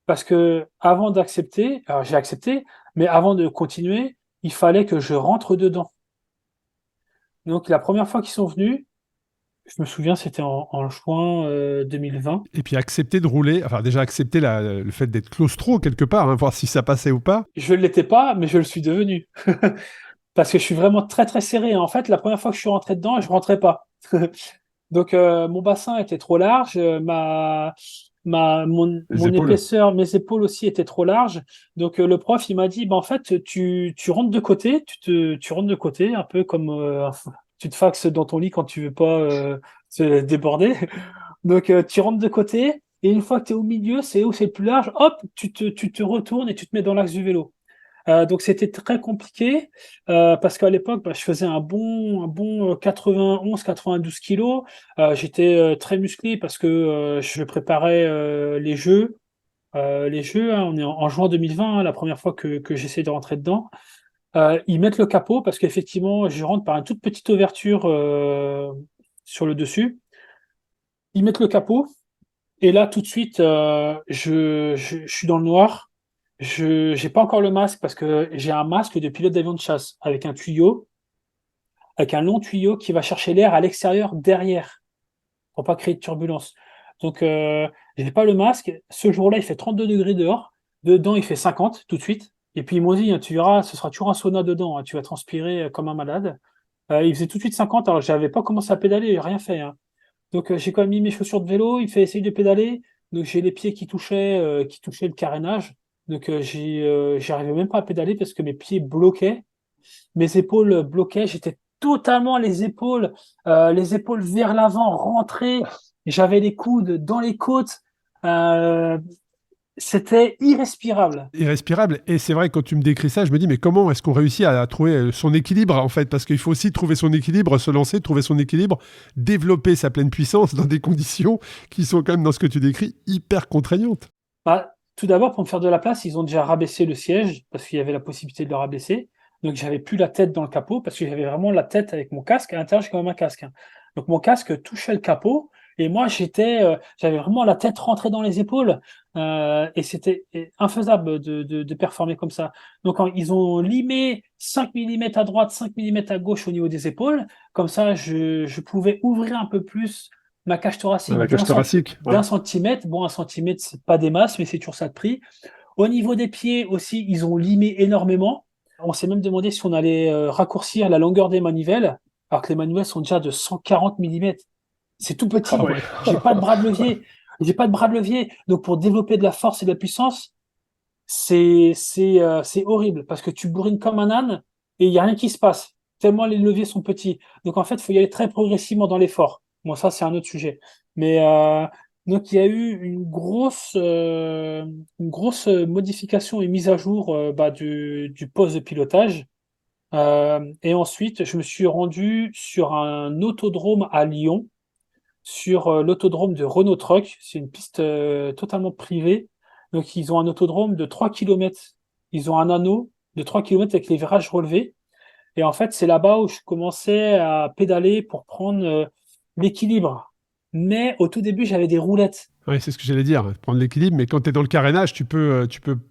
parce que avant d'accepter, alors j'ai accepté, mais avant de continuer, il fallait que je rentre dedans. Donc la première fois qu'ils sont venus, je me souviens, c'était en juin 2020. Et puis accepter de rouler, enfin déjà accepter le fait d'être claustro quelque part, hein, voir si ça passait ou pas. Je ne l'étais pas, mais je le suis devenu. Parce que je suis vraiment très serré. En fait, la première fois que je suis rentré dedans, je rentrais pas. Donc mon bassin était trop large, Les mon épaules. épaisseur, mes épaules aussi étaient trop larges. Donc le prof, il m'a dit, bah, en fait, tu rentres de côté, tu rentres de côté, un peu comme tu te faxes dans ton lit quand tu veux pas te déborder. Donc tu rentres de côté, et une fois que tu es au milieu, c'est où c'est le plus large, hop, tu te retournes et tu te mets dans l'axe du vélo. Donc c'était très compliqué parce qu'à l'époque, je faisais un bon 91-92 kilos. J'étais très musclé parce que je préparais les jeux. Hein, on est en juin 2020, hein, la première fois que j'essaie de rentrer dedans. Ils mettent le capot parce qu'effectivement, je rentre par une toute petite ouverture sur le dessus. Ils mettent le capot et là, tout de suite, je suis dans le noir. Je j'ai pas encore le masque parce que j'ai un masque de pilote d'avion de chasse avec un tuyau, avec un long tuyau qui va chercher l'air à l'extérieur derrière pour pas créer de turbulence. Donc j'ai pas le masque. Ce jour-là, il fait 32 degrés dehors. Dedans, il fait 50 tout de suite. Et puis ils m'ont dit, hein, tu verras, ce sera toujours un sauna dedans. Hein, tu vas transpirer comme un malade. Il faisait tout de suite 50. Alors j'avais pas commencé à pédaler, j'ai rien fait. Hein. Donc j'ai quand même mis mes chaussures de vélo, il fait essayer de pédaler. Donc j'ai les pieds qui touchaient le carénage. Donc j'arrivais même pas à pédaler parce que mes pieds bloquaient, mes épaules bloquaient, j'étais totalement les épaules vers l'avant, rentrées. J'avais les coudes dans les côtes. Euh, C'était irrespirable. Irrespirable. Et c'est vrai, quand tu me décris ça, je me dis, mais comment est-ce qu'on réussit à trouver son équilibre, en fait? Parce qu'il faut aussi trouver son équilibre, se lancer, trouver son équilibre, développer sa pleine puissance dans des conditions qui sont quand même, dans ce que tu décris, hyper contraignantes. Tout d'abord, pour me faire de la place, ils ont déjà rabaissé le siège parce qu'il y avait la possibilité de le rabaisser. Donc, j'avais plus la tête dans le capot parce que j'avais vraiment la tête avec mon casque. À l'intérieur, j'ai quand même un casque. Hein. Donc, mon casque touchait le capot et moi, j'avais vraiment la tête rentrée dans les épaules et c'était infaisable de performer comme ça. Donc, ils ont limé 5 millimètres à droite, 5 millimètres à gauche au niveau des épaules. Comme ça, je pouvais ouvrir un peu plus ma cage thoracique La cage thoracique. Ouais. d'un centimètre. Bon, un centimètre, c'est pas des masses, mais c'est toujours ça de prix. Au niveau des pieds aussi, ils ont limé énormément. On s'est même demandé si on allait raccourcir la longueur des manivelles, alors que les manivelles sont déjà de 140 millimètres. C'est tout petit. Ah ouais. J'ai pas de bras de levier. J'ai pas de bras de levier. Donc, pour développer de la force et de la puissance, c'est horrible parce que tu bourrines comme un âne et il n'y a rien qui se passe, tellement les leviers sont petits. Donc en fait, il faut y aller très progressivement dans l'effort. Bon, ça, c'est un autre sujet. Mais donc il y a eu une grosse modification et mise à jour du poste de pilotage. Et ensuite, je me suis rendu sur un autodrome à Lyon, sur l'autodrome de Renault Truck. C'est une piste totalement privée. Donc, ils ont un autodrome de 3 kilomètres. Ils ont un anneau de 3 kilomètres avec les virages relevés. Et en fait, c'est là-bas où je commençais à pédaler pour prendre l'équilibre. Mais au tout début, j'avais des roulettes. Oui, c'est ce que j'allais dire, prendre l'équilibre. Mais quand tu es dans le carénage, je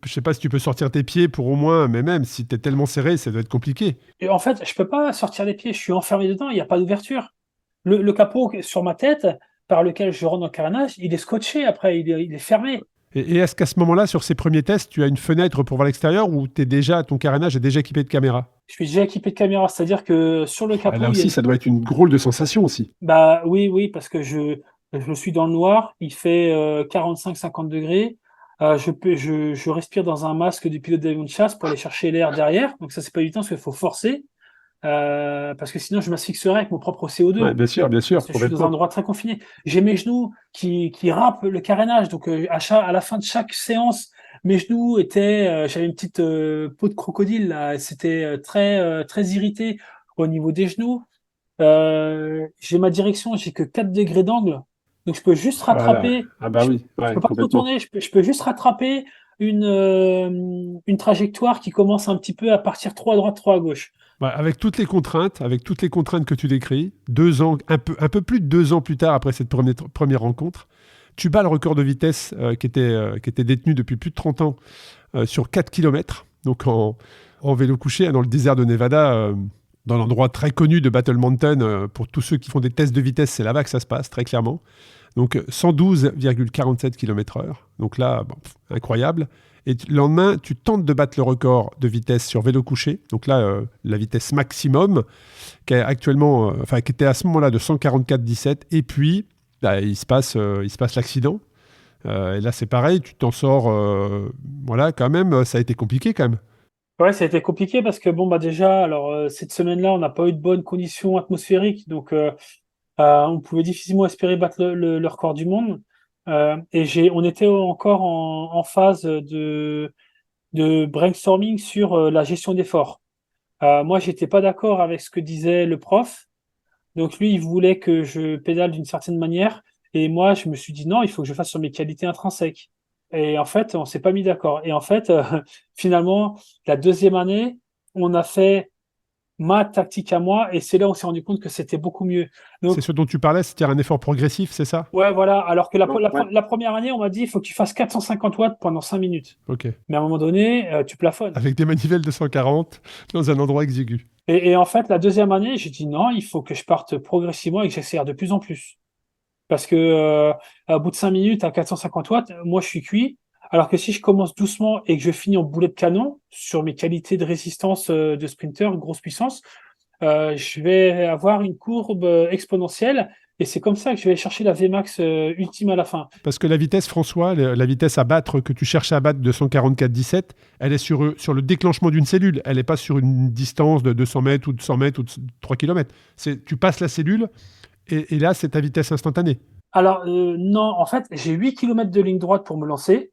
sais pas si tu peux sortir tes pieds pour au moins, mais même si tu es tellement serré, ça doit être compliqué. Et en fait, je peux pas sortir les pieds. Je suis enfermé dedans. Il n'y a pas d'ouverture. Le capot sur ma tête, par lequel je rentre dans le carénage, il est scotché après. Il est fermé. Et est-ce qu'à ce moment-là, sur ces premiers tests, tu as une fenêtre pour voir l'extérieur ou ton carénage est déjà équipé de caméras? Je suis déjà équipé de caméra. C'est-à-dire que sur le capot, Là il y a aussi, ça doit être une drôle de sensation aussi. Bah oui, parce que je suis dans le noir, il fait 45-50 degrés. Je respire dans un masque du pilote d'avion de chasse pour aller chercher l'air derrière. Donc ça, c'est pas évident parce qu'il faut forcer. Parce que sinon, je m'asphyxierais avec mon propre CO2. Ouais, bien sûr, Parce que je suis dans un complètement. endroit très confiné. J'ai mes genoux qui râpent le carénage. Donc à la fin de chaque séance, mes genoux j'avais une petite peau de crocodile là. C'était très irrité au niveau des genoux. J'ai ma direction, j'ai que 4 degrés d'angle. Donc je peux juste Voilà. rattraper, Ah bah je, oui, je ouais, peux pas complètement. retourner, je peux juste rattraper une trajectoire qui commence un petit peu à partir trop à droite, trop à gauche. Bah, avec toutes les contraintes que tu décris, un peu plus de 2 ans plus tard, après cette première rencontre, tu bats le record de vitesse qui était détenu depuis plus de 30 ans sur 4 kilomètres, donc en vélo couché, dans le désert de Nevada, dans l'endroit très connu de Battle Mountain. Pour tous ceux qui font des tests de vitesse, c'est là-bas que ça se passe, très clairement. Donc 112,47 km/h. Donc là, bon, incroyable. Et le lendemain, tu tentes de battre le record de vitesse sur vélo couché. Donc là, la vitesse maximum, qui est actuellement, qui était à ce moment-là de 144,17. Et puis, bah, il se passe l'accident. Et là, c'est pareil, tu t'en sors. Voilà, quand même, ça a été compliqué quand même. Ouais, ça a été compliqué parce que bon bah déjà, alors cette semaine-là, on n'a pas eu de bonnes conditions atmosphériques, donc on pouvait difficilement espérer battre le record du monde. On était encore en phase de brainstorming sur la gestion d'efforts. Moi, j'étais pas d'accord avec ce que disait le prof. Donc lui, il voulait que je pédale d'une certaine manière. Et moi, je me suis dit non, il faut que je fasse sur mes qualités intrinsèques. Et en fait, on s'est pas mis d'accord. Et en fait, finalement, la deuxième année, on a fait ma tactique à moi. Et c'est là où on s'est rendu compte que c'était beaucoup mieux. C'est Donc, ce dont tu parlais, c'est-à-dire un effort progressif, c'est ça? ouais, voilà. Alors que Ouais. la première année, on m'a dit, il faut que tu fasses 450 watts pendant 5 minutes. Ok. Mais à un moment donné, tu plafonnes. Avec des manivelles de 140 dans un endroit exigu. Et en fait, la deuxième année, j'ai dit non, il faut que je parte progressivement et que j'accélère de plus en plus. Parce que au bout de 5 minutes à 450 watts, moi je suis cuit. Alors que si je commence doucement et que je finis en boulet de canon sur mes qualités de résistance de sprinter, grosse puissance, je vais avoir une courbe exponentielle. Et c'est comme ça que je vais chercher la Vmax ultime à la fin. Parce que la vitesse, François, la vitesse à battre que tu cherches à battre de 144,17, elle est sur le déclenchement d'une cellule. Elle n'est pas sur une distance de 200 mètres ou de 100 mètres ou de 3 km. Tu passes la cellule et là, c'est ta vitesse instantanée. Alors non, en fait, j'ai 8 km de ligne droite pour me lancer.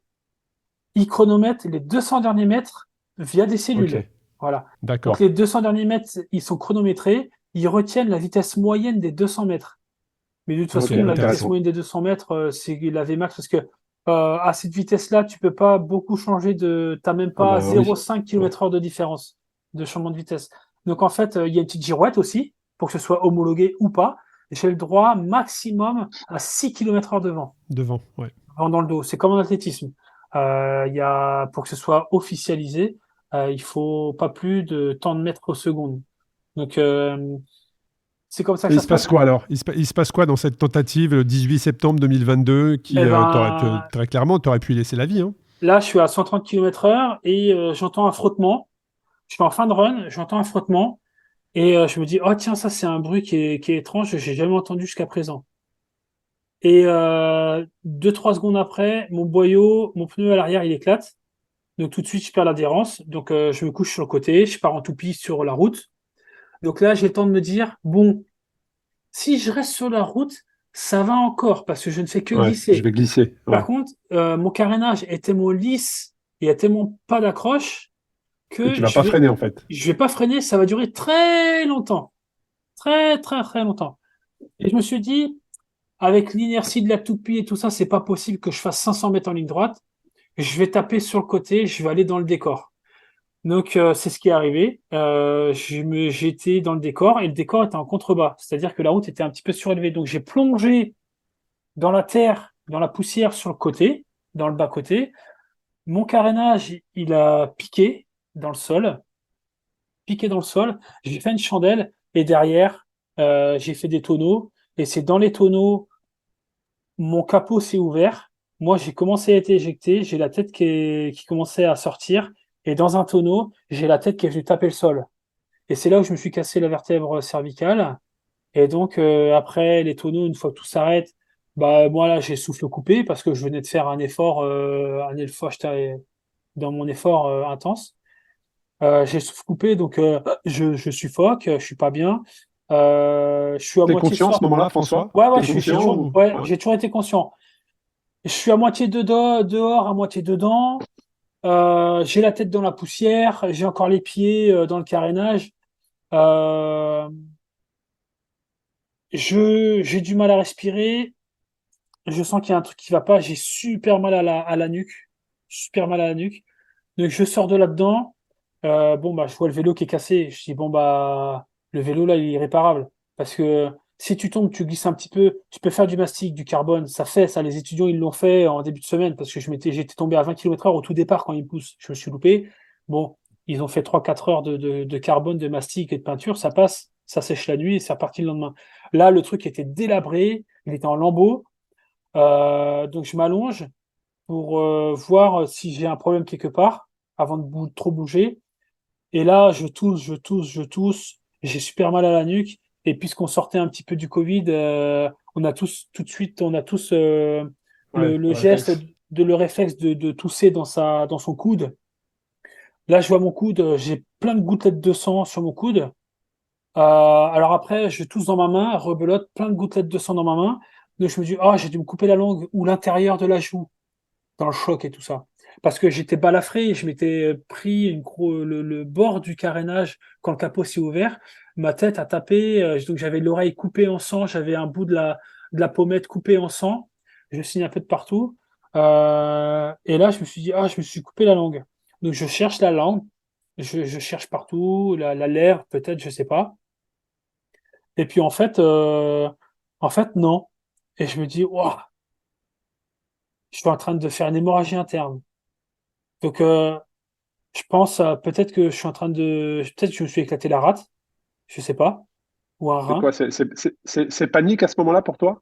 Ils chronomètrent les 200 derniers mètres via des Ok, cellules. Voilà. Donc d'accord. les 200 derniers mètres, ils sont chronométrés. Ils retiennent la vitesse moyenne des 200 mètres. Mais de toute Ok, façon, la vitesse intéressant. moyenne des 200 mètres, c'est la Vmax parce que à cette vitesse-là, tu peux pas beaucoup changer de. T'as même Ah pas bah oui. 0,5 km/h de différence de changement de vitesse. Donc en fait, il y a une petite girouette aussi pour que ce soit homologué ou pas. J'ai le droit maximum à 6 km/h de vent Devant, ouais. dans le dos. C'est comme en athlétisme. Pour que ce soit officialisé, il faut pas plus de tant de mètres au seconde. Donc c'est comme ça Et que il ça se se passe passe. quoi alors? Il se passe quoi dans cette tentative le 18 septembre 2022 qui, Eh ben, très clairement, t'aurais pu y laisser la vie, hein? là, je suis à 130 km/h et j'entends un frottement. Je suis en fin de run, j'entends un frottement et je me dis, oh tiens, ça c'est un bruit qui est étrange, j'ai jamais entendu jusqu'à présent. Et 2-3 secondes après, mon boyau, mon pneu à l'arrière, il éclate. Donc tout de suite, je perds l'adhérence. Donc je me couche sur le côté, je pars en toupie sur la route. Donc là, j'ai le temps de me dire, bon, si je reste sur la route, ça va encore parce que je ne fais que Ouais, je glisser. vais glisser. Ouais. Par contre, mon carénage est tellement lisse et a tellement pas d'accroche Que tu que vas pas freiner, en fait. je vais pas freiner, ça va durer très longtemps. Très, très, très longtemps. Et je me suis dit, avec l'inertie de la toupie et tout ça, c'est pas possible que je fasse 500 mètres en ligne droite. Je vais taper sur le côté, je vais aller dans le décor. Donc, c'est ce qui est arrivé. J'étais dans le décor et le décor était en contrebas. C'est-à-dire que la route était un petit peu surélevée. Donc, j'ai plongé dans la terre, dans la poussière sur le côté, dans le bas-côté. Mon carénage, il a piqué dans le sol. J'ai fait une chandelle et derrière, j'ai fait des tonneaux. Et c'est dans les tonneaux, mon capot s'est ouvert. Moi, j'ai commencé à être éjecté. J'ai la tête qui commençait à sortir. Et dans un tonneau, j'ai la tête qui est venue taper le sol. Et c'est là où je me suis cassé la vertèbre cervicale. Et donc, après les tonneaux, une fois que tout s'arrête, bah, moi, là, j'ai souffle coupé parce que je venais de faire un effort, j'étais dans mon effort intense. J'ai le souffle coupé, donc je suffoque, je suis pas bien. Je suis à T'es moitié conscient à ce sort. moment-là, François? Ouais, ouais, T'es conscient ou... ouais, Ouais. j'ai toujours été conscient. Je suis à moitié dehors, à moitié dedans. J'ai la tête dans la poussière, j'ai encore les pieds dans le carénage. Euh, j'ai du mal à respirer. Je sens qu'il y a un truc qui va pas. J'ai super mal à la nuque. Super mal à la nuque. Donc je sors de là-dedans. Bon bah je vois le vélo qui est cassé. Je dis bon bah le vélo là il est irréparable parce que si tu tombes, tu glisses un petit peu, tu peux faire du mastic, du carbone, ça fait ça. Les étudiants ils l'ont fait en début de semaine parce que j'étais tombé à 20 km/h au tout départ quand ils me poussent. Je me suis loupé. Bon, ils ont fait 3-4 heures de carbone, de mastic et de peinture, ça passe, ça sèche la nuit et c'est reparti le lendemain. Là le truc était délabré, il était en lambeaux. Donc je m'allonge pour voir si j'ai un problème quelque part avant de trop bouger. Et là, je tousse, j'ai super mal à la nuque. Et puisqu'on sortait un petit peu du Covid, on a tous, tout de suite, on a tous Ouais, le le geste, réflexe. le réflexe de tousser dans son coude. Là, je vois mon coude, j'ai plein de gouttelettes de sang sur mon coude. Alors après, je tousse dans ma main, rebelote, plein de gouttelettes de sang dans ma main. Donc je me dis, ah, j'ai dû me couper la langue ou l'intérieur de la joue dans le choc et tout ça. Parce que j'étais balafré, je m'étais pris le bord du carénage quand le capot s'est ouvert. Ma tête a tapé, donc j'avais l'oreille coupée en sang, j'avais un bout de la pommette coupée en sang. Je signe un peu de partout. Et là, je me suis dit, ah, je me suis coupé la langue. Donc je cherche la langue, je cherche partout, la lèvre, peut-être, je sais pas. Et puis en fait, non. Et je me dis, waouh, je suis en train de faire une hémorragie interne. Donc, je pense peut-être que je suis en train de. Peut-être que je me suis éclaté la rate, je sais pas, ou un C'est rein. quoi? C'est panique à ce moment-là pour toi?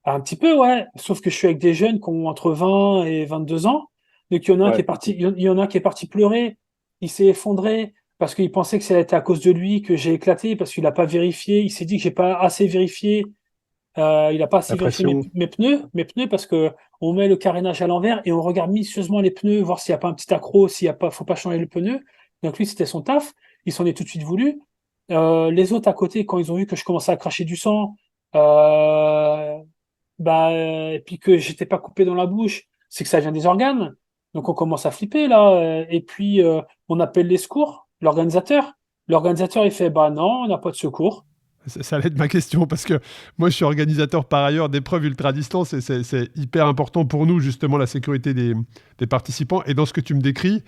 Un petit peu, ouais. Sauf que je suis avec des jeunes qui ont entre 20 et 22 ans. Donc, il y en a un qui est Ouais, parti, il y en a un qui est parti pleurer. Il s'est effondré parce qu'il pensait que ça était à cause de lui que j'ai éclaté parce qu'il n'a pas vérifié. Il s'est dit que j'ai pas assez vérifié. Il n'a pas La assez vérifié pression. mes pneus parce que on met le carénage à l'envers et on regarde minutieusement les pneus, voir s'il n'y a pas un petit accroc, s'il y a pas, faut pas changer le pneu. Donc lui, c'était son taf. Il s'en est tout de suite voulu. Les autres à côté, quand ils ont vu que je commençais à cracher du sang, euh, et puis que j'étais pas coupé dans la bouche, c'est que ça vient des organes. Donc on commence à flipper là. Et puis on appelle les secours, l'organisateur. L'organisateur il fait bah non, on n'a pas de secours. Ça allait être ma question parce que moi je suis organisateur par ailleurs d'épreuves ultra-distance et c'est hyper important pour nous justement la sécurité des participants. Et dans ce que tu me décris,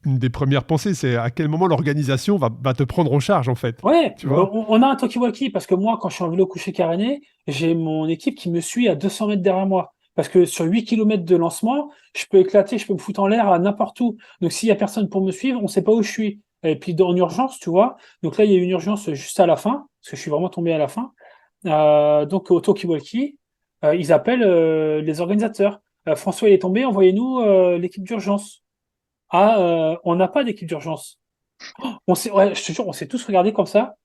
une des premières pensées, c'est à quel moment l'organisation va te prendre en charge en fait. Ouais, Tu vois? on a un talkie-walkie parce que moi, quand je suis en vélo couché caréné, j'ai mon équipe qui me suit à 200 mètres derrière moi. Parce que sur 8 kilomètres de lancement, je peux éclater, je peux me foutre en l'air à n'importe où. Donc s'il y a personne pour me suivre, on sait pas où je suis. Et puis en urgence, tu vois. Donc là, il y a eu une urgence juste à la fin, parce que je suis vraiment tombé à la fin. Donc au talkie-walkie, ils appellent les organisateurs. François, il est tombé, envoyez-nous l'équipe d'urgence. Ah, on n'a pas d'équipe d'urgence. Ouais, je te jure, on s'est tous regardés comme ça.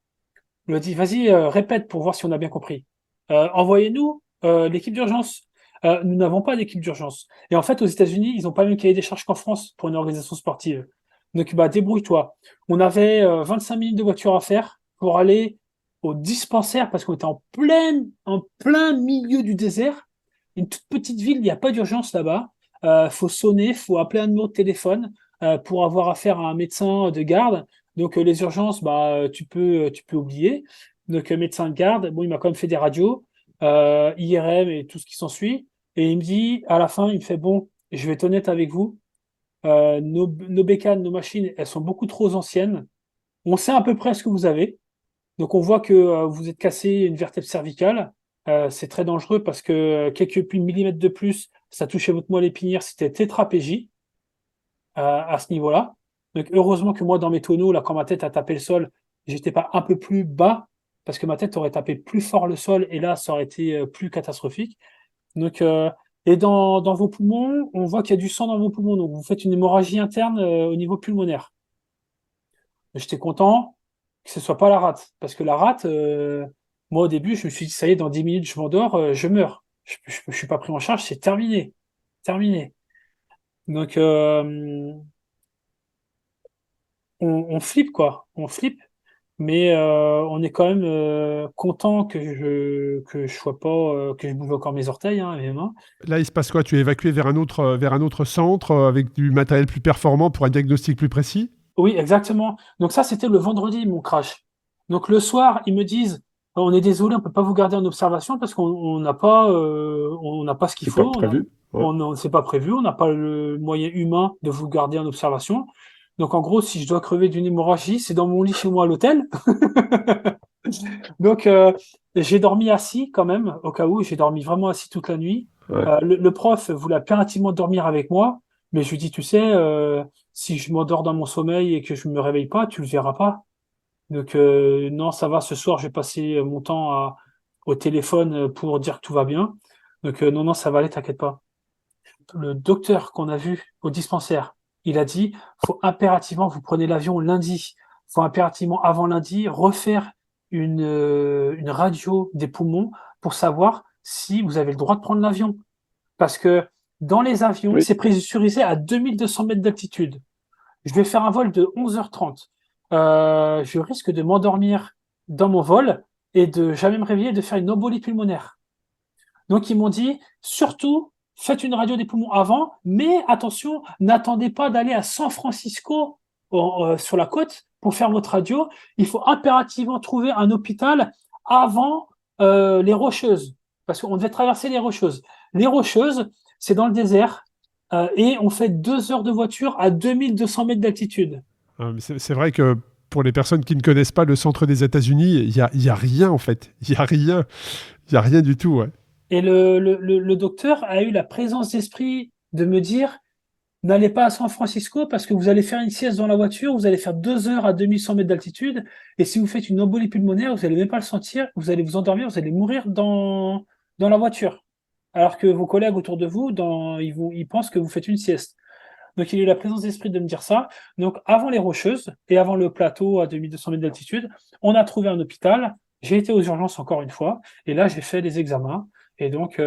On lui a dit, vas-y, répète pour voir si on a bien compris. Envoyez-nous l'équipe d'urgence. Nous n'avons pas d'équipe d'urgence. Et en fait, aux États-Unis, ils n'ont pas le même cahier des charges qu'en France pour une organisation sportive. Donc, bah, débrouille-toi. On avait 25 minutes de voiture à faire pour aller au dispensaire parce qu'on était en plein milieu du désert. Une toute petite ville, il n'y a pas d'urgence là-bas. Faut sonner, faut appeler un numéro de téléphone pour avoir affaire à un médecin de garde. Donc les urgences, bah tu peux oublier. Donc médecin de garde, bon il m'a quand même fait des radios, IRM et tout ce qui s'ensuit. Et il me dit à la fin, il me fait bon, je vais être honnête avec vous, nos bécanes, nos machines, elles sont beaucoup trop anciennes. On sait à peu près ce que vous avez. Donc on voit que vous êtes cassé une vertèbre cervicale. C'est très dangereux parce que quelques millimètres de plus, ça touchait votre moelle épinière, c'était tétraplégie à ce niveau-là. Donc heureusement que moi, dans mes tonneaux, là, quand ma tête a tapé le sol, j'étais pas un peu plus bas parce que ma tête aurait tapé plus fort le sol et là, ça aurait été plus catastrophique. Donc, et dans vos poumons, on voit qu'il y a du sang dans vos poumons. Donc vous faites une hémorragie interne au niveau pulmonaire. J'étais content que ce soit pas la rate. Parce que la rate, moi au début, je me suis dit, ça y est, dans 10 minutes, je m'endors, je meurs. Je suis pas pris en charge, c'est terminé. Terminé. Donc, on flippe, quoi. On flippe. Mais on est quand même content que je sois pas, que je bouge encore mes orteils, hein, mes mains. Là, il se passe quoi? Tu es évacué vers un autre centre avec du matériel plus performant pour un diagnostic plus précis? Oui, exactement. Donc ça, c'était le vendredi, mon crash. Donc le soir, ils me disent, on est désolé, on peut pas vous garder en observation parce qu'on n'a pas ce qu'il C'est pas faut, prévu. Ouais. c'est pas prévu, on n'a pas le moyen humain de vous garder en observation. Donc en gros, si je dois crever d'une hémorragie, c'est dans mon lit chez moi à l'hôtel. Donc j'ai dormi assis quand même, au cas où, j'ai dormi vraiment assis toute la nuit. Ouais. Le prof voulait impérativement dormir avec moi, mais je lui dis, tu sais, si je m'endors dans mon sommeil et que je me réveille pas, tu le verras pas. Donc non, ça va, ce soir, j'ai passé mon temps au téléphone pour dire que tout va bien. Donc non, non, ça va aller, t'inquiète pas. Le docteur qu'on a vu au dispensaire, il a dit, faut impérativement, vous prenez l'avion lundi. Faut impérativement, avant lundi, refaire une radio des poumons pour savoir si vous avez le droit de prendre l'avion. Parce que dans les avions, Oui. c'est pressurisé à 2200 mètres d'altitude. Je vais faire un vol de 11h30. Je risque de m'endormir dans mon vol et de jamais me réveiller et de faire une embolie pulmonaire. Donc ils m'ont dit, surtout, faites une radio des poumons avant, mais attention, n'attendez pas d'aller à San Francisco sur la côte pour faire votre radio. Il faut impérativement trouver un hôpital avant les Rocheuses, parce qu'on devait traverser les Rocheuses. Les Rocheuses, c'est dans le désert, et on fait 2 heures de voiture à 2200 mètres d'altitude. Mais c'est vrai que pour les personnes qui ne connaissent pas le centre des États-Unis, il y a rien en fait. Il y a rien. Il y a rien du tout. Ouais. Et le docteur a eu la présence d'esprit de me dire, n'allez pas à San Francisco parce que vous allez faire une sieste dans la voiture, vous allez faire 2 heures à 2100 mètres d'altitude, et si vous faites une embolie pulmonaire, vous allez même pas le sentir, vous allez vous endormir, vous allez mourir dans la voiture. Alors que vos collègues autour de vous, ils pensent que vous faites une sieste. Donc il a eu la présence d'esprit de me dire ça. Donc avant les Rocheuses et avant le plateau à 2200 mètres d'altitude, on a trouvé un hôpital. J'ai été aux urgences encore une fois, et là j'ai fait les examens. Et donc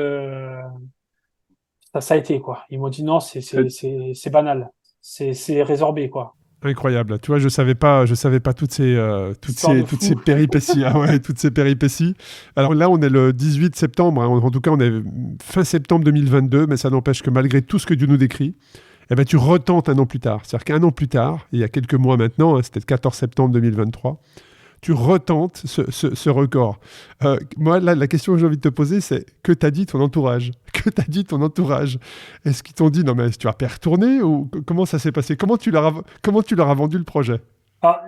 ça a été quoi. Ils m'ont dit non, c'est banal, c'est résorbé quoi. Incroyable. Tu vois, je savais pas Histoire de toutes fou. ces péripéties. Ah ouais, toutes ces péripéties. Alors là, on est le 18 septembre. Hein. En tout cas, on est fin septembre 2022, mais ça n'empêche que malgré tout ce que Dieu nous décrit, eh ben, tu retentes un an plus tard. C'est-à-dire qu'un an plus tard, il y a quelques mois maintenant, hein, c'était le 14 septembre 2023, tu retentes ce record. Moi, là, la question que j'ai envie de te poser, c'est que t'a dit ton entourage? Que t'a dit ton entourage? Est-ce qu'ils t'ont dit, non mais tu vas pas y retourner ou comment ça s'est passé? Comment tu leur as vendu le projet? Ah,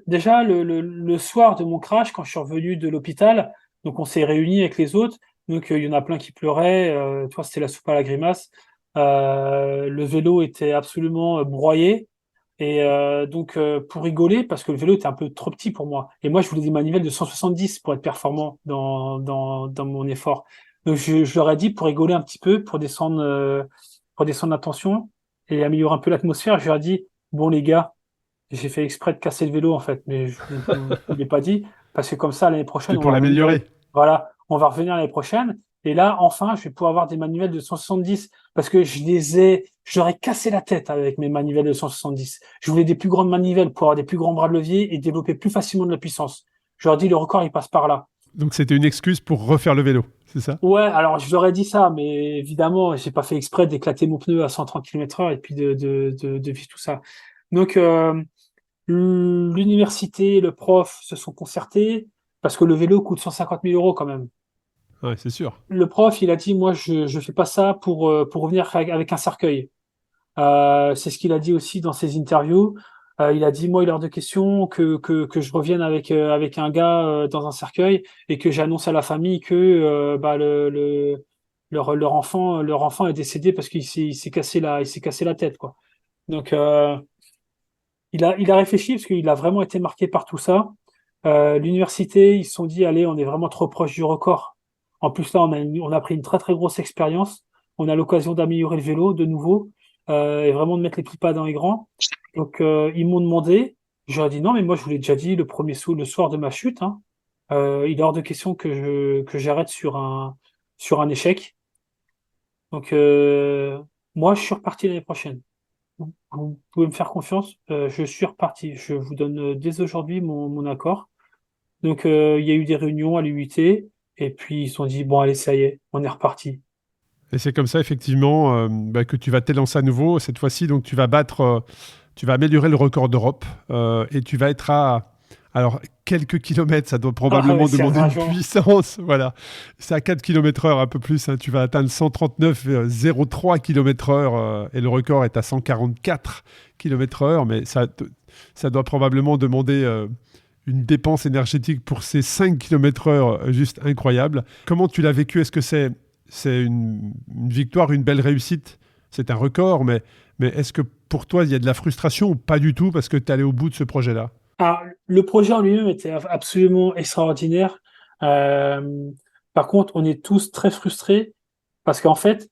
déjà le soir de mon crash, quand je suis revenu de l'hôpital, donc on s'est réunis avec les autres. Donc il y en a plein qui pleuraient. Toi, c'était la soupe à la grimace. Le vélo était absolument broyé. Et donc, pour rigoler, parce que le vélo était un peu trop petit pour moi. Et moi, je voulais des manivelles de 170 pour être performant dans mon effort. Donc, je leur ai dit, pour rigoler un petit peu, pour descendre la tension et améliorer un peu l'atmosphère, je leur ai dit, bon, les gars, j'ai fait exprès de casser le vélo, en fait, mais je ne l'ai pas dit, parce que comme ça, l'année prochaine, C'est on pour va revenir. l'améliorer. Voilà, on va revenir l'année prochaine Et là, enfin, je vais pouvoir avoir des manivelles de 170 parce que j'aurais cassé la tête avec mes manivelles de 170. Je voulais des plus grandes manivelles pour avoir des plus grands bras de levier et développer plus facilement de la puissance. Je leur ai dit, le record, il passe par là. Donc c'était une excuse pour refaire le vélo, c'est ça? Ouais, alors je leur ai dit ça, mais évidemment, j'ai pas fait exprès d'éclater mon pneu à 130 km/h et puis de vivre tout ça. Donc, l'université, le prof se sont concertés parce que le vélo coûte 150 000 euros quand même. Ouais, c'est sûr. Le prof, il a dit, moi, je fais pas ça pour revenir avec un cercueil. C'est ce qu'il a dit aussi dans ses interviews. Il a dit, moi, il est hors de question que je revienne avec un gars dans un cercueil et que j'annonce à la famille que bah, leur enfant est décédé parce qu'il s'est cassé la tête, quoi. Donc, il a réfléchi parce qu'il a vraiment été marqué par tout ça. L'université, ils se sont dit, allez, on est vraiment trop proche du record. En plus, là, on a pris une très, très grosse expérience. On a l'occasion d'améliorer le vélo de nouveau et vraiment de mettre les petits pas dans les grands. Donc, ils m'ont demandé. J'aurais dit non, mais moi, je vous l'ai déjà dit le soir de ma chute. Hein. Il est hors de question que j'arrête sur un échec. Donc, moi, je suis reparti l'année prochaine. Vous pouvez me faire confiance, je suis reparti. Je vous donne dès aujourd'hui mon accord. Donc, il y a eu des réunions à l'UIT, et puis ils se sont dit, bon, allez, ça y est, on est reparti. Et c'est comme ça, effectivement, que tu vas t'élancer à nouveau. Cette fois-ci, donc, tu vas améliorer le record d'Europe et tu vas être à... Alors, quelques kilomètres, ça doit probablement c'est demander rageant. une puissance. Voilà. C'est à 4 km/h, un peu plus. Hein. Tu vas atteindre 139,03 km/h et le record est à 144 km/h. Mais ça doit probablement demander une dépense énergétique pour ces 5 km/h juste incroyable. Comment tu l'as vécu? Est-ce que c'est une victoire, une belle réussite? C'est un record, mais est-ce que pour toi, il y a de la frustration ou pas du tout parce que tu es allé au bout de ce projet-là? Ah, le projet en lui-même était absolument extraordinaire. Par contre, on est tous très frustrés parce qu'en fait,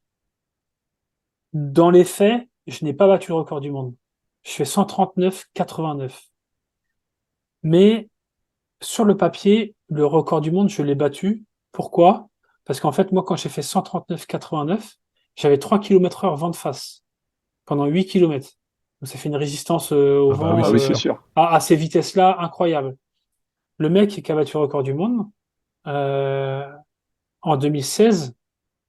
dans les faits, je n'ai pas battu le record du monde. Je fais 139,89. Mais sur le papier, le record du monde, je l'ai battu. Pourquoi? Parce qu'en fait, moi, quand j'ai fait 139,89, j'avais 3 km/h vent de face pendant 8 km. Donc, ça fait une résistance au Ah bah vent oui, Ah c'est oui, c'est sûr. sûr. à ces vitesses-là incroyables. Le mec qui a battu le record du monde euh, en 2016,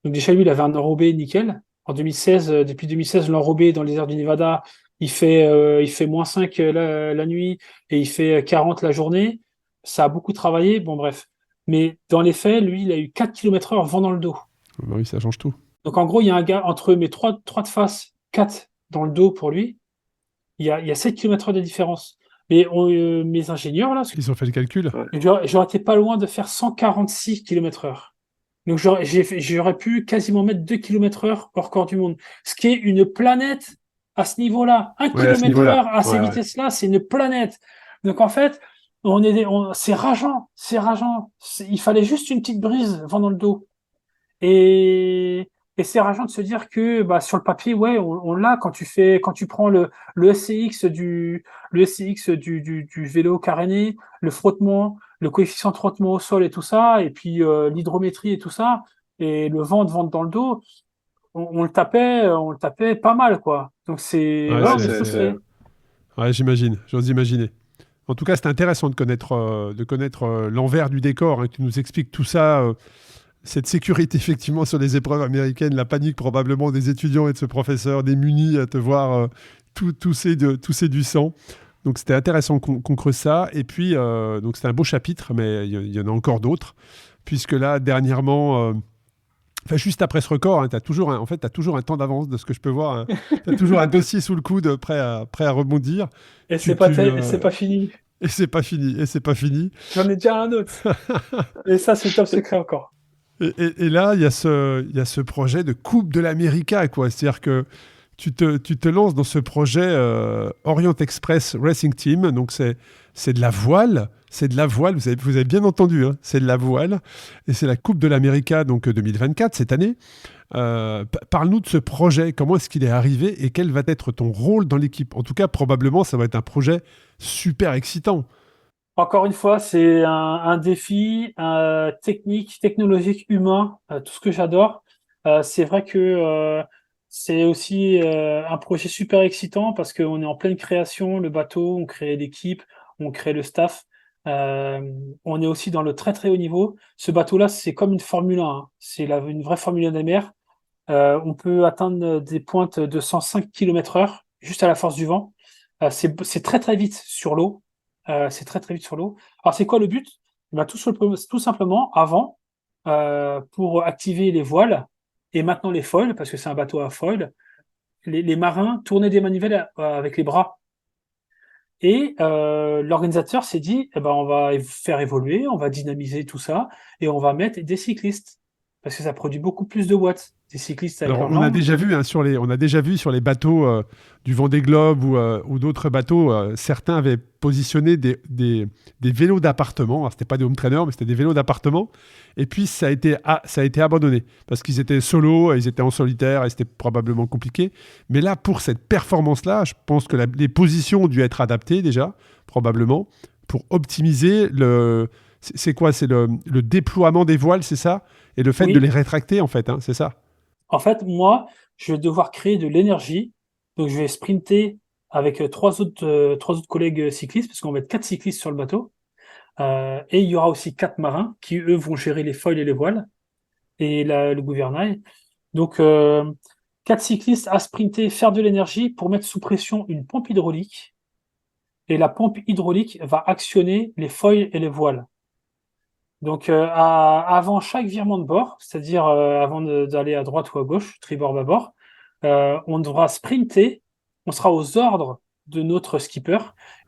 donc déjà lui, il avait un enrobé nickel. En 2016, depuis 2016, l'enrobé dans les airs du Nevada, il fait -5 la nuit et il fait 40 la journée. Ça a beaucoup travaillé, bon bref. Mais dans les faits, lui, il a eu 4 km/h vent dans le dos. Ah bah oui, ça change tout. Donc en gros, il y a un gars entre mes 3 de face, 4 dans le dos pour lui, il y a 7 km/h de différence. Mais mes ingénieurs, là, Ils ont fait le calcul. j'aurais été pas loin de faire 146 km/h. Donc j'aurais pu quasiment mettre 2 km/h au record du monde. Ce qui est une planète à ce niveau-là. 1 Ouais, à ce niveau-là. km/h à ces Ouais, ouais. vitesses-là, c'est une planète. Donc en fait, c'est rageant, c'est rageant. Il fallait juste une petite brise vent dans le dos. Et c'est rageant de se dire que bah, sur le papier, ouais, on l'a quand tu prends le SCX du vélo caréné, le frottement, le coefficient de frottement au sol et tout ça, et puis l'hydrométrie et tout ça, et le vent de vente dans le dos, on le tapait pas mal, quoi. Donc Ouais, ouais, on est c'est- frustré. Ouais, j'imagine, j'ose imaginer. En tout cas, c'est intéressant de connaître, l'envers du décor, hein, que tu nous expliques tout ça, cette sécurité effectivement sur les épreuves américaines, la panique probablement des étudiants et de ce professeur démuni à te voir tousser du sang. Donc c'était intéressant qu'on creuse ça. Et puis, donc c'était un beau chapitre, mais il y en a encore d'autres, puisque là, dernièrement... Enfin, juste après ce record, hein, tu as toujours un temps d'avance de ce que je peux voir. Tu as toujours un dossier sous le coude prêt à rebondir. Et Tu- c'est pas, tu, tel- euh, et c'est pas fini. Et c'est pas fini. Et c'est pas fini. J'en ai déjà un autre. Et ça, c'est top secret encore. Et là, il y a ce projet de Coupe de l'América, quoi. C'est-à-dire que tu te lances dans ce projet Orient Express Racing Team. Donc, c'est de la voile. C'est de la voile. Vous avez bien entendu, hein, c'est de la voile. Et c'est la Coupe de l'América, donc 2024, cette année. Parle-nous de ce projet. Comment est-ce qu'il est arrivé et quel va être ton rôle dans l'équipe? En tout cas, probablement, ça va être un projet super excitant. Encore une fois, c'est un défi technique, technologique, humain, tout ce que j'adore. C'est vrai que c'est aussi un projet super excitant parce qu'on est en pleine création, le bateau, on crée l'équipe, on crée le staff. Euh, on est aussi dans le très très haut niveau. Ce bateau-là, c'est comme une Formule 1, hein. C'est une vraie Formule 1 des mers. On peut atteindre des pointes de 105 km/h juste à la force du vent. C'est très très vite sur l'eau. C'est très très vite sur l'eau. Alors c'est quoi le but? Ben, tout simplement, avant, pour activer les voiles et maintenant les foils, parce que c'est un bateau à foils, les marins tournaient des manivelles avec les bras. Et l'organisateur s'est dit, eh ben, on va faire évoluer, on va dynamiser tout ça, et on va mettre des cyclistes, parce que ça produit beaucoup plus de watts. Des cyclistes avec Alors, leurs on a jambes. déjà vu on a déjà vu sur les bateaux du Vendée Globe ou d'autres bateaux, certains avaient positionné des vélos d'appartement. Alors, c'était pas des home trainers, mais c'était des vélos d'appartement. Et puis ça a été abandonné parce qu'ils étaient solo, ils étaient en solitaire et c'était probablement compliqué. Mais là, pour cette performance-là, je pense que les positions ont dû être adaptées déjà, probablement, pour optimiser c'est quoi? C'est le déploiement des voiles, c'est ça? Et le fait de Oui, les rétracter, en fait, hein, c'est ça? en fait, moi, je vais devoir créer de l'énergie. Donc, je vais sprinter avec trois autres collègues cyclistes, parce qu'on va être quatre cyclistes sur le bateau. Et il y aura aussi quatre marins qui, eux, vont gérer les foils et les voiles et le gouvernail. Donc, quatre cyclistes à sprinter, faire de l'énergie pour mettre sous pression une pompe hydraulique. Et la pompe hydraulique va actionner les foils et les voiles. Donc, avant chaque virement de bord, c'est-à-dire avant d'aller à droite ou à gauche, tribord, bâbord, on devra sprinter. On sera aux ordres de notre skipper.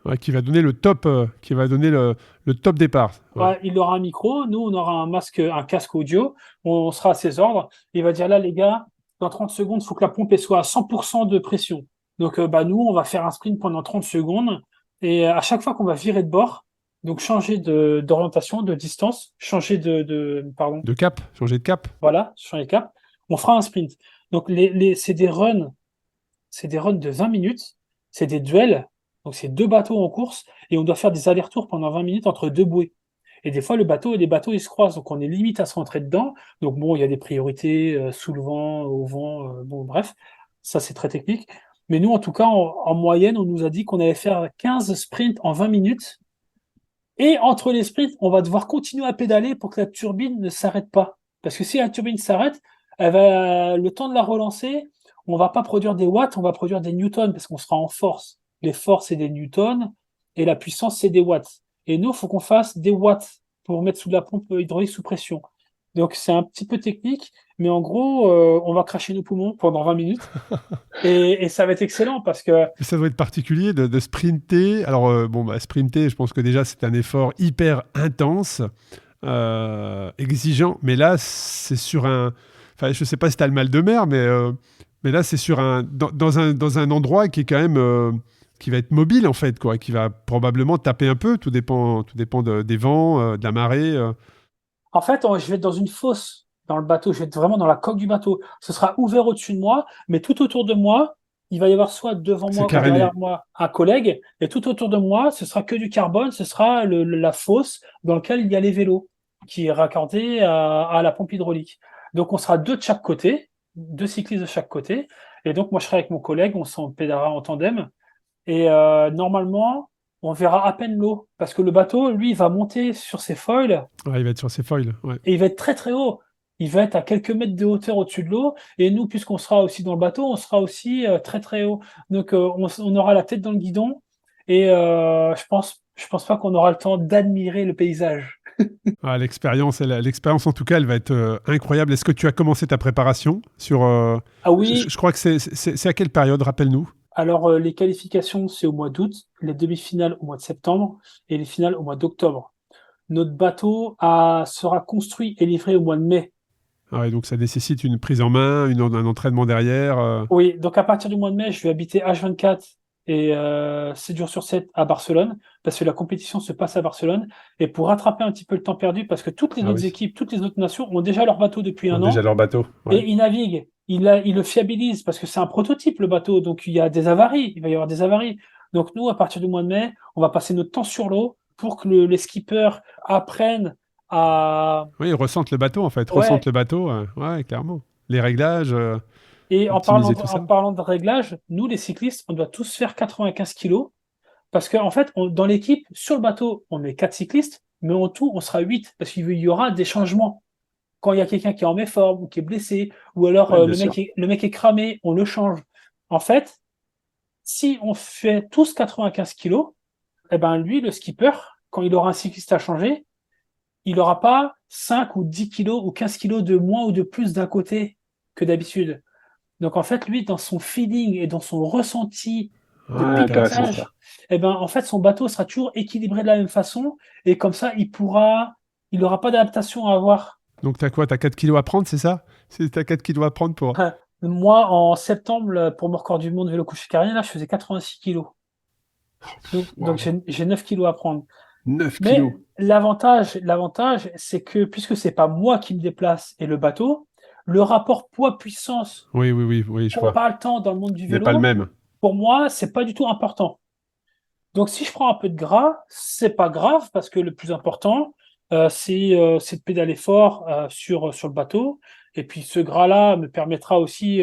Ouais, qui va donner le top, qui va donner le top départ. Ouais. Ouais, il aura un micro, nous on aura un masque, un casque audio. On sera à ses ordres. Il va dire là, les gars, dans 30 secondes, il faut que la pompe elle soit à 100% de pression. Donc, bah, nous, on va faire un sprint pendant 30 secondes. Et à chaque fois qu'on va virer de bord, donc changer d'orientation, de distance, changer pardon, De cap, changer de cap. voilà, sur les caps, on fera un sprint. Donc, c'est des runs de 20 minutes, c'est des duels, donc c'est deux bateaux en course, et on doit faire des allers-retours pendant 20 minutes entre deux bouées. Et des fois, le bateau et les bateaux, ils se croisent, donc on est limite à se rentrer dedans. Donc bon, il y a des priorités sous le vent, au vent, bon, bref, ça c'est très technique. Mais nous, en tout cas, en moyenne, on nous a dit qu'on allait faire 15 sprints en 20 minutes. Et entre les sprints, on va devoir continuer à pédaler pour que la turbine ne s'arrête pas. Parce que si la turbine s'arrête, le temps de la relancer, on va pas produire des watts, on va produire des newtons parce qu'on sera en force. Les forces, c'est des newtons et la puissance, c'est des watts. Et nous, il faut qu'on fasse des watts pour mettre sous la pompe hydraulique sous pression. Donc, c'est un petit peu technique, mais en gros, on va cracher nos poumons pendant 20 minutes et ça va être excellent parce que Ça doit être particulier de sprinter. Alors, bon, bah, sprinter, je pense que déjà, c'est un effort hyper intense, exigeant. Mais là, c'est sur un. Enfin, je sais pas si tu as le mal de mer, mais là, c'est dans un endroit qui est quand même. Qui va être mobile, en fait, quoi, qui va probablement taper un peu. Tout dépend des vents, de la marée. en fait, je vais être dans une fosse dans le bateau, je vais être vraiment dans la coque du bateau. Ce sera ouvert au-dessus de moi, mais tout autour de moi, il va y avoir soit devant C'est moi ou caréné. derrière moi un collègue, et tout autour de moi, ce sera que du carbone, ce sera la fosse dans laquelle il y a les vélos, qui est raccordé à la pompe hydraulique. Donc on sera deux de chaque côté, deux cyclistes de chaque côté, et donc moi je serai avec mon collègue, on s'en pédalera en tandem, et normalement, on verra à peine l'eau, parce que le bateau, lui, il va monter sur ses foils, Ouais, il va être sur ses foils. Ouais. et il va être très très haut. Il va être à quelques mètres de hauteur au-dessus de l'eau. Et nous, puisqu'on sera aussi dans le bateau, on sera aussi très très haut. Donc on aura la tête dans le guidon. Et je pense pas qu'on aura le temps d'admirer le paysage. Ah, l'expérience, en tout cas, elle va être incroyable. Est-ce que tu as commencé ta préparation sur. Ah oui, Je crois que c'est à quelle période, rappelle-nous? alors les qualifications, c'est au mois d'août, les demi-finales au mois de septembre et les finales au mois d'octobre. Notre bateau sera construit et livré au mois de mai. Ah ouais, donc ça nécessite une prise en main, un entraînement derrière. Oui, donc à partir du mois de mai, je vais habiter H24 et 7 jours sur 7 à Barcelone, parce que la compétition se passe à Barcelone. Et pour rattraper un petit peu le temps perdu, parce que toutes les Ah autres oui, équipes, toutes les autres nations ont déjà leur bateau depuis ils ont un déjà an, leur bateau. Ouais. et ils naviguent. Ils le fiabilisent, parce que c'est un prototype, le bateau, donc il y a des avaries, il va y avoir des avaries. Donc nous, à partir du mois de mai, on va passer notre temps sur l'eau pour que les skippers apprennent à... Oui, ils ressentent le bateau, en fait. Ouais. Ressentent le bateau, ouais, clairement. Les réglages, Et en optimiser tout ça. parlant de réglage, nous, les cyclistes, on doit tous faire 95 kilos parce qu'en fait, dans l'équipe, sur le bateau, on est 4 cyclistes, mais en tout, on sera 8 parce qu'il y aura des changements. Quand il y a quelqu'un qui est en méforme ou qui est blessé, ou alors Ouais, bien le mec est cramé, on le change. En fait, si on fait tous 95 kilos, eh ben lui, le skipper, quand il aura un cycliste à changer, il n'aura pas 5 ou 10 kilos ou 15 kilos de moins ou de plus d'un côté que d'habitude. Donc en fait, lui, dans son feeling et dans son ressenti de Ah, intéressant pilotage, ça. eh ben, en fait, son bateau sera toujours équilibré de la même façon, et comme ça, il n'aura pas d'adaptation à avoir. donc, t'as quoi? T'as 4 kilos à prendre, c'est ça? T'as 4 kilos à prendre pour... Moi, en septembre, pour mon record du monde vélo couché carrière, là, je faisais 86 kilos. Donc j'ai 9 kilos à prendre. 9 Mais kilos. l'avantage, c'est que puisque c'est pas moi qui me déplace et le bateau, le rapport poids-puissance Oui, je qu'on vois. pas le temps dans le monde du Il n'est pas le vélo, même. pour moi, c'est pas du tout important. Donc si je prends un peu de gras, c'est pas grave parce que le plus important, c'est de pédaler fort sur le bateau. Et puis ce gras-là me permettra aussi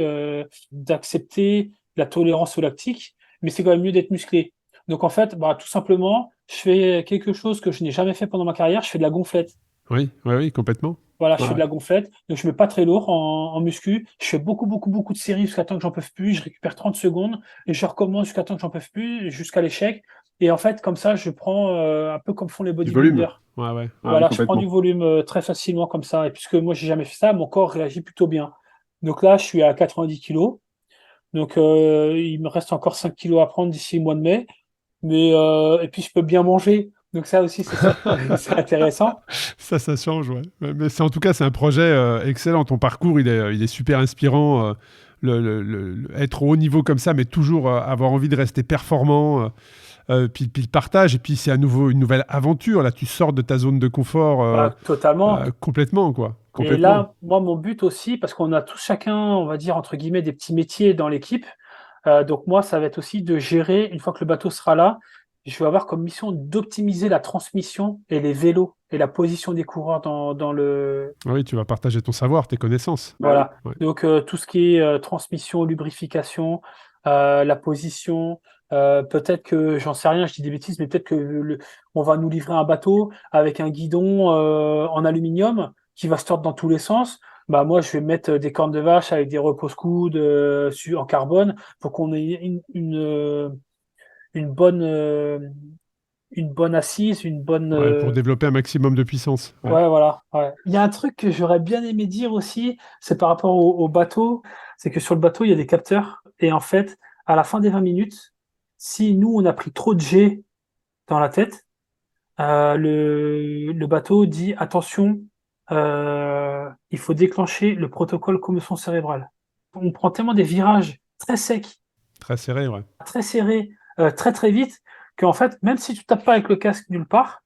d'accepter la tolérance au lactique, mais c'est quand même mieux d'être musclé. Donc en fait, bah, tout simplement, je fais quelque chose que je n'ai jamais fait pendant ma carrière, je fais de la gonflette. Oui, complètement. Voilà, je fais Ouais. de la gonflette, donc je mets pas très lourd en muscu. Je fais beaucoup de séries jusqu'à temps que j'en peux plus. Je récupère 30 secondes et je recommence jusqu'à temps que j'en peux plus, jusqu'à l'échec. Et en fait, comme ça, je prends un peu comme font les Du volume. bodybuilders. Ouais, Voilà, je prends complètement. du volume très facilement comme ça. Et puisque moi, j'ai jamais fait ça, mon corps réagit plutôt bien. Donc là, je suis à 90 kilos. Donc il me reste encore 5 kilos à prendre d'ici le mois de mai. Mais et puis je peux bien manger. Donc ça aussi, c'est intéressant. Ça change, ouais. Mais en tout cas, c'est un projet excellent. Ton parcours, il est super inspirant. Être au haut niveau comme ça, mais toujours avoir envie de rester performant. Puis le partage, et puis c'est à nouveau une nouvelle aventure. Là, tu sors de ta zone de confort Totalement. complètement, quoi. Et Complètement. là, moi, mon but aussi, parce qu'on a tous chacun, on va dire, entre guillemets, des petits métiers dans l'équipe. Donc moi, ça va être aussi de gérer, une fois que le bateau sera là, je vais avoir comme mission d'optimiser la transmission et les vélos et la position des coureurs dans le... Ah oui, tu vas partager ton savoir, tes connaissances. Voilà. Ouais. Donc tout ce qui est transmission, lubrification, la position, peut-être que, j'en sais rien, je dis des bêtises, mais peut-être que on va nous livrer un bateau avec un guidon en aluminium qui va se tordre dans tous les sens. Bah moi, je vais mettre des cornes de vache avec des repose-coudes en carbone pour qu'on ait une bonne une bonne assise, une bonne Ouais, pour développer un maximum de puissance. Ouais. ouais, voilà. Ouais. Il y a un truc que j'aurais bien aimé dire aussi, c'est par rapport au bateau, c'est que sur le bateau, il y a des capteurs. Et en fait, à la fin des 20 minutes, si nous, on a pris trop de G dans la tête, le bateau dit, attention, il faut déclencher le protocole commotion cérébrale. On prend tellement des virages très secs, Très serré, ouais. très serrés, très vite, qu'en fait, même si tu tapes pas avec le casque nulle part,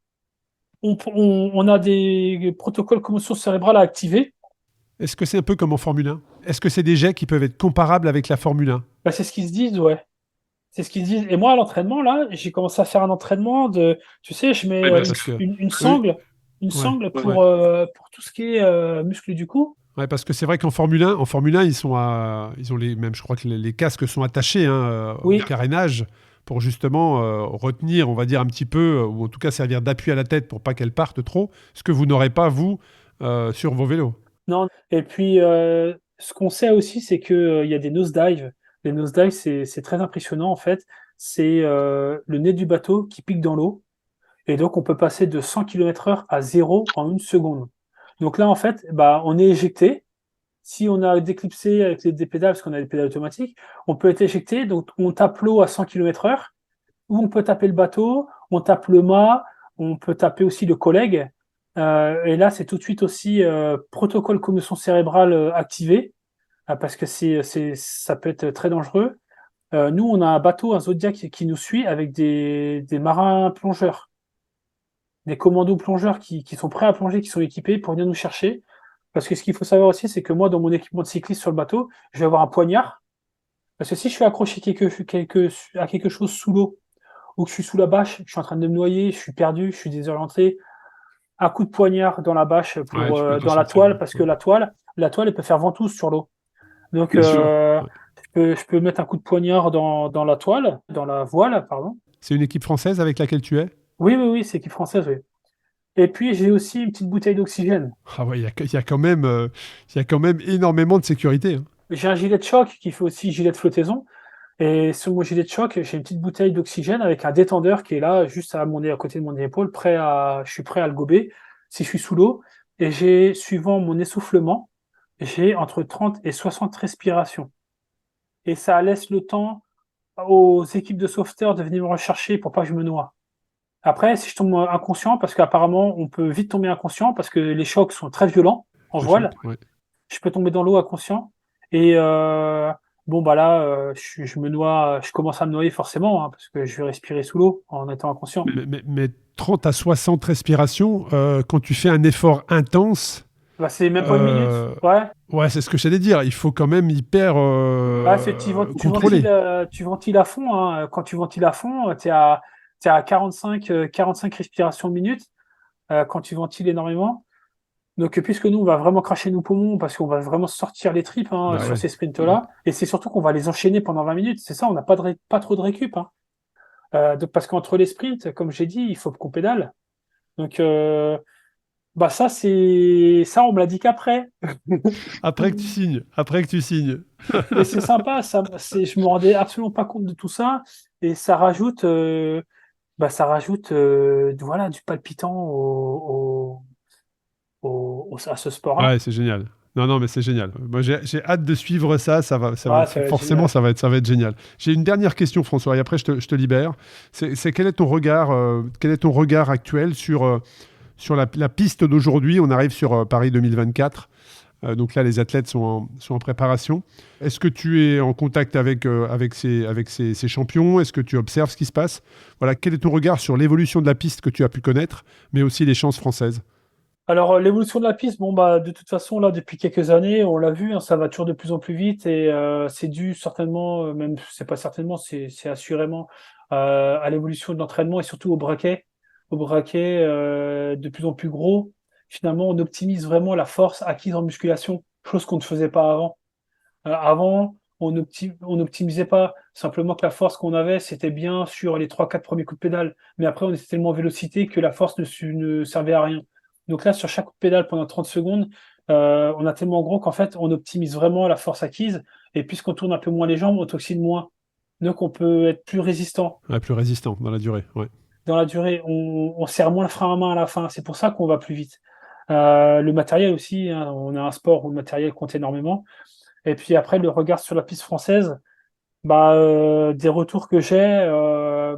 on a des protocoles commotion cérébrale à activer. Est-ce que c'est un peu comme en Formule 1? Est-ce que c'est des jets qui peuvent être comparables avec la Formule 1? Bah, c'est ce qu'ils se disent, ouais. C'est ce qu'ils se disent. Et moi, à l'entraînement, là, j'ai commencé à faire un entraînement de, tu sais, je mets Ouais, Ouais, parce que... une Oui, une ouais, sangle ouais. pour tout ce qui est muscle du cou. Ouais, parce que c'est vrai qu'en Formule 1, ils ont les mêmes, je crois que les casques sont attachés au Oui, carénage pour justement retenir, on va dire un petit peu, ou en tout cas servir d'appui à la tête pour pas qu'elle parte trop, ce que vous n'aurez pas, vous, sur vos vélos. non. Et puis, ce qu'on sait aussi, c'est que il y a des nosedives. Les nosedives, c'est très impressionnant, en fait. C'est le nez du bateau qui pique dans l'eau. Et donc, on peut passer de 100 km/h à 0 en une seconde. Donc là, en fait, bah, on est éjecté. Si on a déclipsé avec des pédales, parce qu'on a des pédales automatiques, on peut être éjecté. Donc, on tape l'eau à 100 km/h, ou on peut taper le bateau, on tape le mât, on peut taper aussi le collègue. Et là, c'est tout de suite aussi protocole commotion cérébrale activé, parce que ça peut être très dangereux. Nous, on a un bateau, un Zodiac qui nous suit avec des marins plongeurs, des commandos plongeurs qui sont prêts à plonger, qui sont équipés pour venir nous chercher. Parce que ce qu'il faut savoir aussi, c'est que moi, dans mon équipement de cycliste sur le bateau, je vais avoir un poignard. Parce que si je suis accroché à quelque chose sous l'eau, ou que je suis sous la bâche, je suis en train de me noyer, je suis perdu, je suis désorienté, un coup de poignard dans la bâche Ouais, tu peux t'en dans la sortir. toile, parce que la toile, elle peut faire ventouse sur l'eau. Donc, Bien sûr. Ouais. je peux mettre un coup de poignard dans la toile, dans la voile, pardon. C'est une équipe française avec laquelle tu es? Oui, oui, oui, c'est équipe française, oui. Et puis, j'ai aussi une petite bouteille d'oxygène. Ah ouais, il y a quand même énormément de sécurité, hein. J'ai un gilet de choc qui fait aussi gilet de flottaison. Et sur mon gilet de choc, j'ai une petite bouteille d'oxygène avec un détendeur qui est là, juste à côté de mon épaule, je suis prêt à le gober si je suis sous l'eau. Et suivant mon essoufflement, j'ai entre 30 et 60 respirations. Et ça laisse le temps aux équipes de sauveteurs de venir me rechercher pour pas que je me noie. Après, si je tombe inconscient, parce qu'apparemment, on peut vite tomber inconscient parce que les chocs sont très violents en Le choc, voile, ouais. je peux tomber dans l'eau inconscient. Et bon, bah là, je me noie, je commence à me noyer forcément, hein, parce que je vais respirer sous l'eau en étant inconscient. Mais 30 à 60 respirations, quand tu fais un effort intense, Bah, c'est même pas une minute. euh, Ouais. ouais, c'est ce que j'allais dire. Il faut quand même hyper Bah, contrôler. tu ventiles à fond, hein. Quand tu ventiles à fond, t'es à 45 respirations minute, quand tu ventiles énormément. Donc, puisque nous, on va vraiment cracher nos poumons parce qu'on va vraiment sortir les tripes, hein, Bah sur ouais. ces sprints-là. Et c'est surtout qu'on va les enchaîner pendant 20 minutes. C'est ça, on n'a pas trop de récup, hein. Parce qu'entre les sprints, comme j'ai dit, il faut qu'on pédale. Donc, bah ça, on me l'a dit qu'après. Après que tu signes, après que tu signes. Mais c'est sympa, je me rendais absolument pas compte de tout ça. Et ça rajoute, voilà, du palpitant à ce sport-là. Ouais, c'est génial. Non, non, mais c'est génial. Moi, j'ai hâte de suivre ça. Ouais, ça va être Forcément, génial. ça va être génial. J'ai une dernière question, François, et après, je te libère. C'est quel est ton regard actuel sur la piste d'aujourd'hui? On arrive sur Paris 2024. Donc là, les athlètes sont en préparation. Est-ce que tu es en contact avec ces champions? Est-ce que tu observes ce qui se passe? Voilà, quel est ton regard sur l'évolution de la piste que tu as pu connaître, mais aussi les chances françaises? Alors, l'évolution de la piste, bon, bah, de toute façon, là, depuis quelques années, on l'a vu, hein, ça va toujours de plus en plus vite et c'est dû certainement, même, c'est pas certainement, c'est assurément à l'évolution de l'entraînement et surtout au braquet de plus en plus gros. Finalement, on optimise vraiment la force acquise en musculation, chose qu'on ne faisait pas avant. Avant, on n'optimisait pas. Simplement que la force qu'on avait, c'était bien sur les 3-4 premiers coups de pédale. Mais après, on était tellement en vélocité que la force ne servait à rien. Donc là, sur chaque coup de pédale pendant 30 secondes, on a tellement gros qu'en fait, on optimise vraiment la force acquise. Et puisqu'on tourne un peu moins les jambes, on toxine moins. Donc on peut être plus résistant Ouais, plus résistant dans la durée. Ouais. dans la durée. On serre moins le frein à main à la fin. C'est pour ça qu'on va plus vite. Le matériel aussi, hein, on a un sport où le matériel compte énormément. Et puis après, le regard sur la piste française, bah, des retours que j'ai,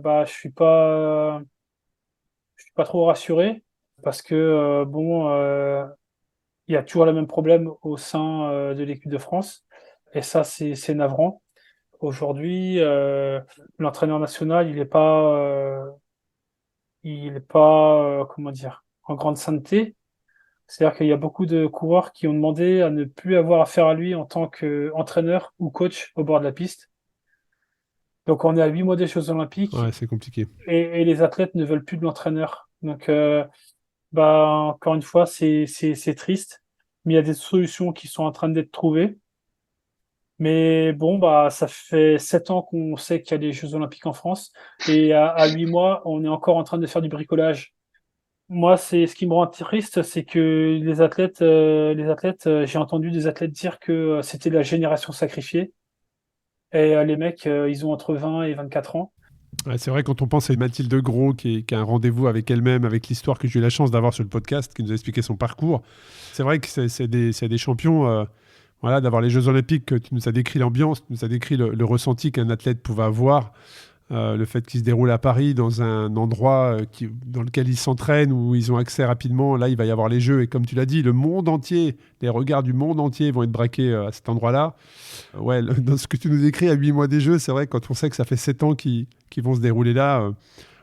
bah, je suis pas trop rassuré parce que bon, il y a toujours le même problème au sein de l'équipe de France et ça, c'est navrant. Aujourd'hui, l'entraîneur national, il est pas, comment dire, en grande sainteté. C'est-à-dire qu'il y a beaucoup de coureurs qui ont demandé à ne plus avoir affaire à lui en tant qu'entraîneur ou coach au bord de la piste. Donc on est à 8 mois des Jeux Olympiques Ouais, c'est compliqué. et les athlètes ne veulent plus de l'entraîneur. Donc bah encore une fois, c'est triste, mais il y a des solutions qui sont en train d'être trouvées. Mais bon, bah ça fait 7 ans qu'on sait qu'il y a des Jeux Olympiques en France et à 8 mois, on est encore en train de faire du bricolage. Moi, c'est ce qui me rend triste, c'est que j'ai entendu des athlètes dire que c'était la génération sacrifiée. Et les mecs, ils ont entre 20 et 24 ans. Ouais, c'est vrai, quand on pense à Mathilde Gros, qui a un rendez-vous avec elle-même, avec l'histoire que j'ai eu la chance d'avoir sur le podcast, qui nous a expliqué son parcours, c'est vrai que c'est des champions. Voilà, d'avoir les Jeux Olympiques, que tu nous as décrit l'ambiance, tu nous as décrit le ressenti qu'un athlète pouvait avoir, le fait qu'ils se déroulent à Paris dans un endroit dans lequel ils s'entraînent, où ils ont accès rapidement. Là, il va y avoir les Jeux. Et comme tu l'as dit, le monde entier, les regards du monde entier vont être braqués à cet endroit-là. Ouais, dans ce que tu nous décris à 8 mois des Jeux, c'est vrai, quand on sait que ça fait 7 ans qu'ils vont se dérouler là,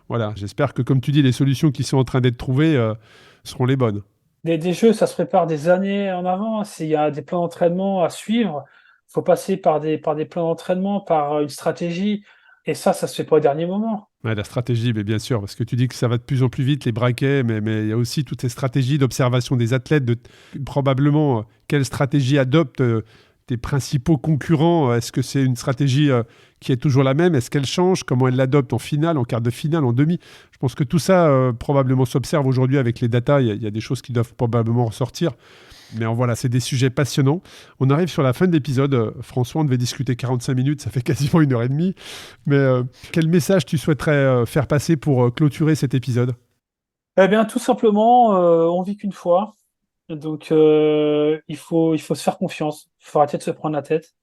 voilà, j'espère que, comme tu dis, les solutions qui sont en train d'être trouvées seront les bonnes. Des jeux, ça se prépare des années en avant. S'il y a des plans d'entraînement à suivre, il faut passer par des plans d'entraînement, par une stratégie. Et ça se fait pas au dernier moment. Ouais, la stratégie, mais bien sûr, parce que tu dis que ça va de plus en plus vite, les braquets, mais il y a aussi toutes ces stratégies d'observation des athlètes, probablement quelle stratégie adoptent tes principaux concurrents. Est-ce que c'est une stratégie qui est toujours la même? Est-ce qu'elle change? Comment elle l'adopte en finale, en quart de finale, en demi? Je pense que tout ça probablement s'observe aujourd'hui avec les datas. Il y a des choses qui doivent probablement ressortir. Mais voilà, c'est des sujets passionnants. On arrive sur la fin de l'épisode. François, on devait discuter 45 minutes, ça fait quasiment 1h30. Mais quel message tu souhaiterais faire passer pour clôturer cet épisode? Eh bien, tout simplement, on vit qu'une fois. Donc, il faut se faire confiance. Il faut arrêter de se prendre la tête.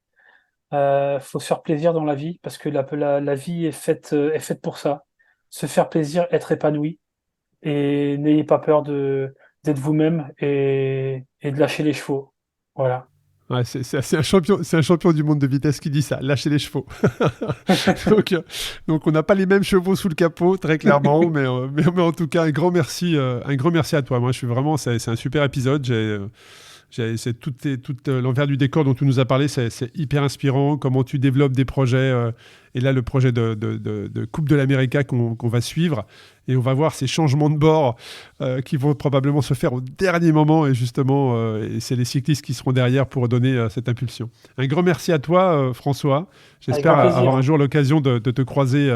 Faut se faire plaisir dans la vie parce que la vie est faite pour ça. Se faire plaisir, être épanoui. Et n'ayez pas peur d'être vous-même et de lâcher les chevaux. Voilà. Ouais, c'est un champion du monde de vitesse qui dit ça, lâcher les chevaux. donc on n'a pas les mêmes chevaux sous le capot, très clairement, mais en tout cas, un grand merci à toi. Moi, c'est un super épisode. C'est tout l'envers du décor dont tu nous as parlé, c'est hyper inspirant, comment tu développes des projets, et là le projet de Coupe de l'América qu'on va suivre, et on va voir ces changements de bord qui vont probablement se faire au dernier moment, et justement, et c'est les cyclistes qui seront derrière pour donner cette impulsion. Un grand merci à toi, François. J'espère avoir un jour l'occasion de te croiser,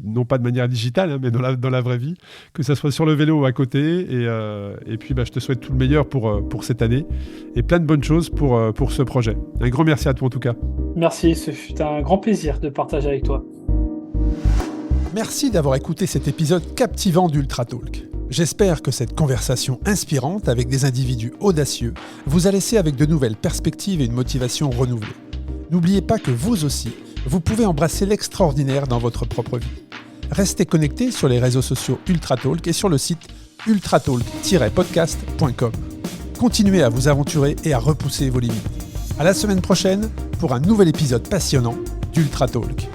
non pas de manière digitale, hein, mais dans la vraie vie, que ça soit sur le vélo ou à côté, et puis je te souhaite tout le meilleur pour cette année et plein de bonnes choses pour ce projet. Un grand merci à toi en tout cas. Merci, ce fut un grand plaisir de partager avec toi. Merci d'avoir écouté cet épisode captivant d'Ultra Talk. J'espère que cette conversation inspirante avec des individus audacieux vous a laissé avec de nouvelles perspectives et une motivation renouvelée. N'oubliez pas que vous aussi, vous pouvez embrasser l'extraordinaire dans votre propre vie. Restez connectés sur les réseaux sociaux Ultra Talk et sur le site ultratalk-podcast.com. Continuez à vous aventurer et à repousser vos limites. À la semaine prochaine pour un nouvel épisode passionnant d'Ultra Talk.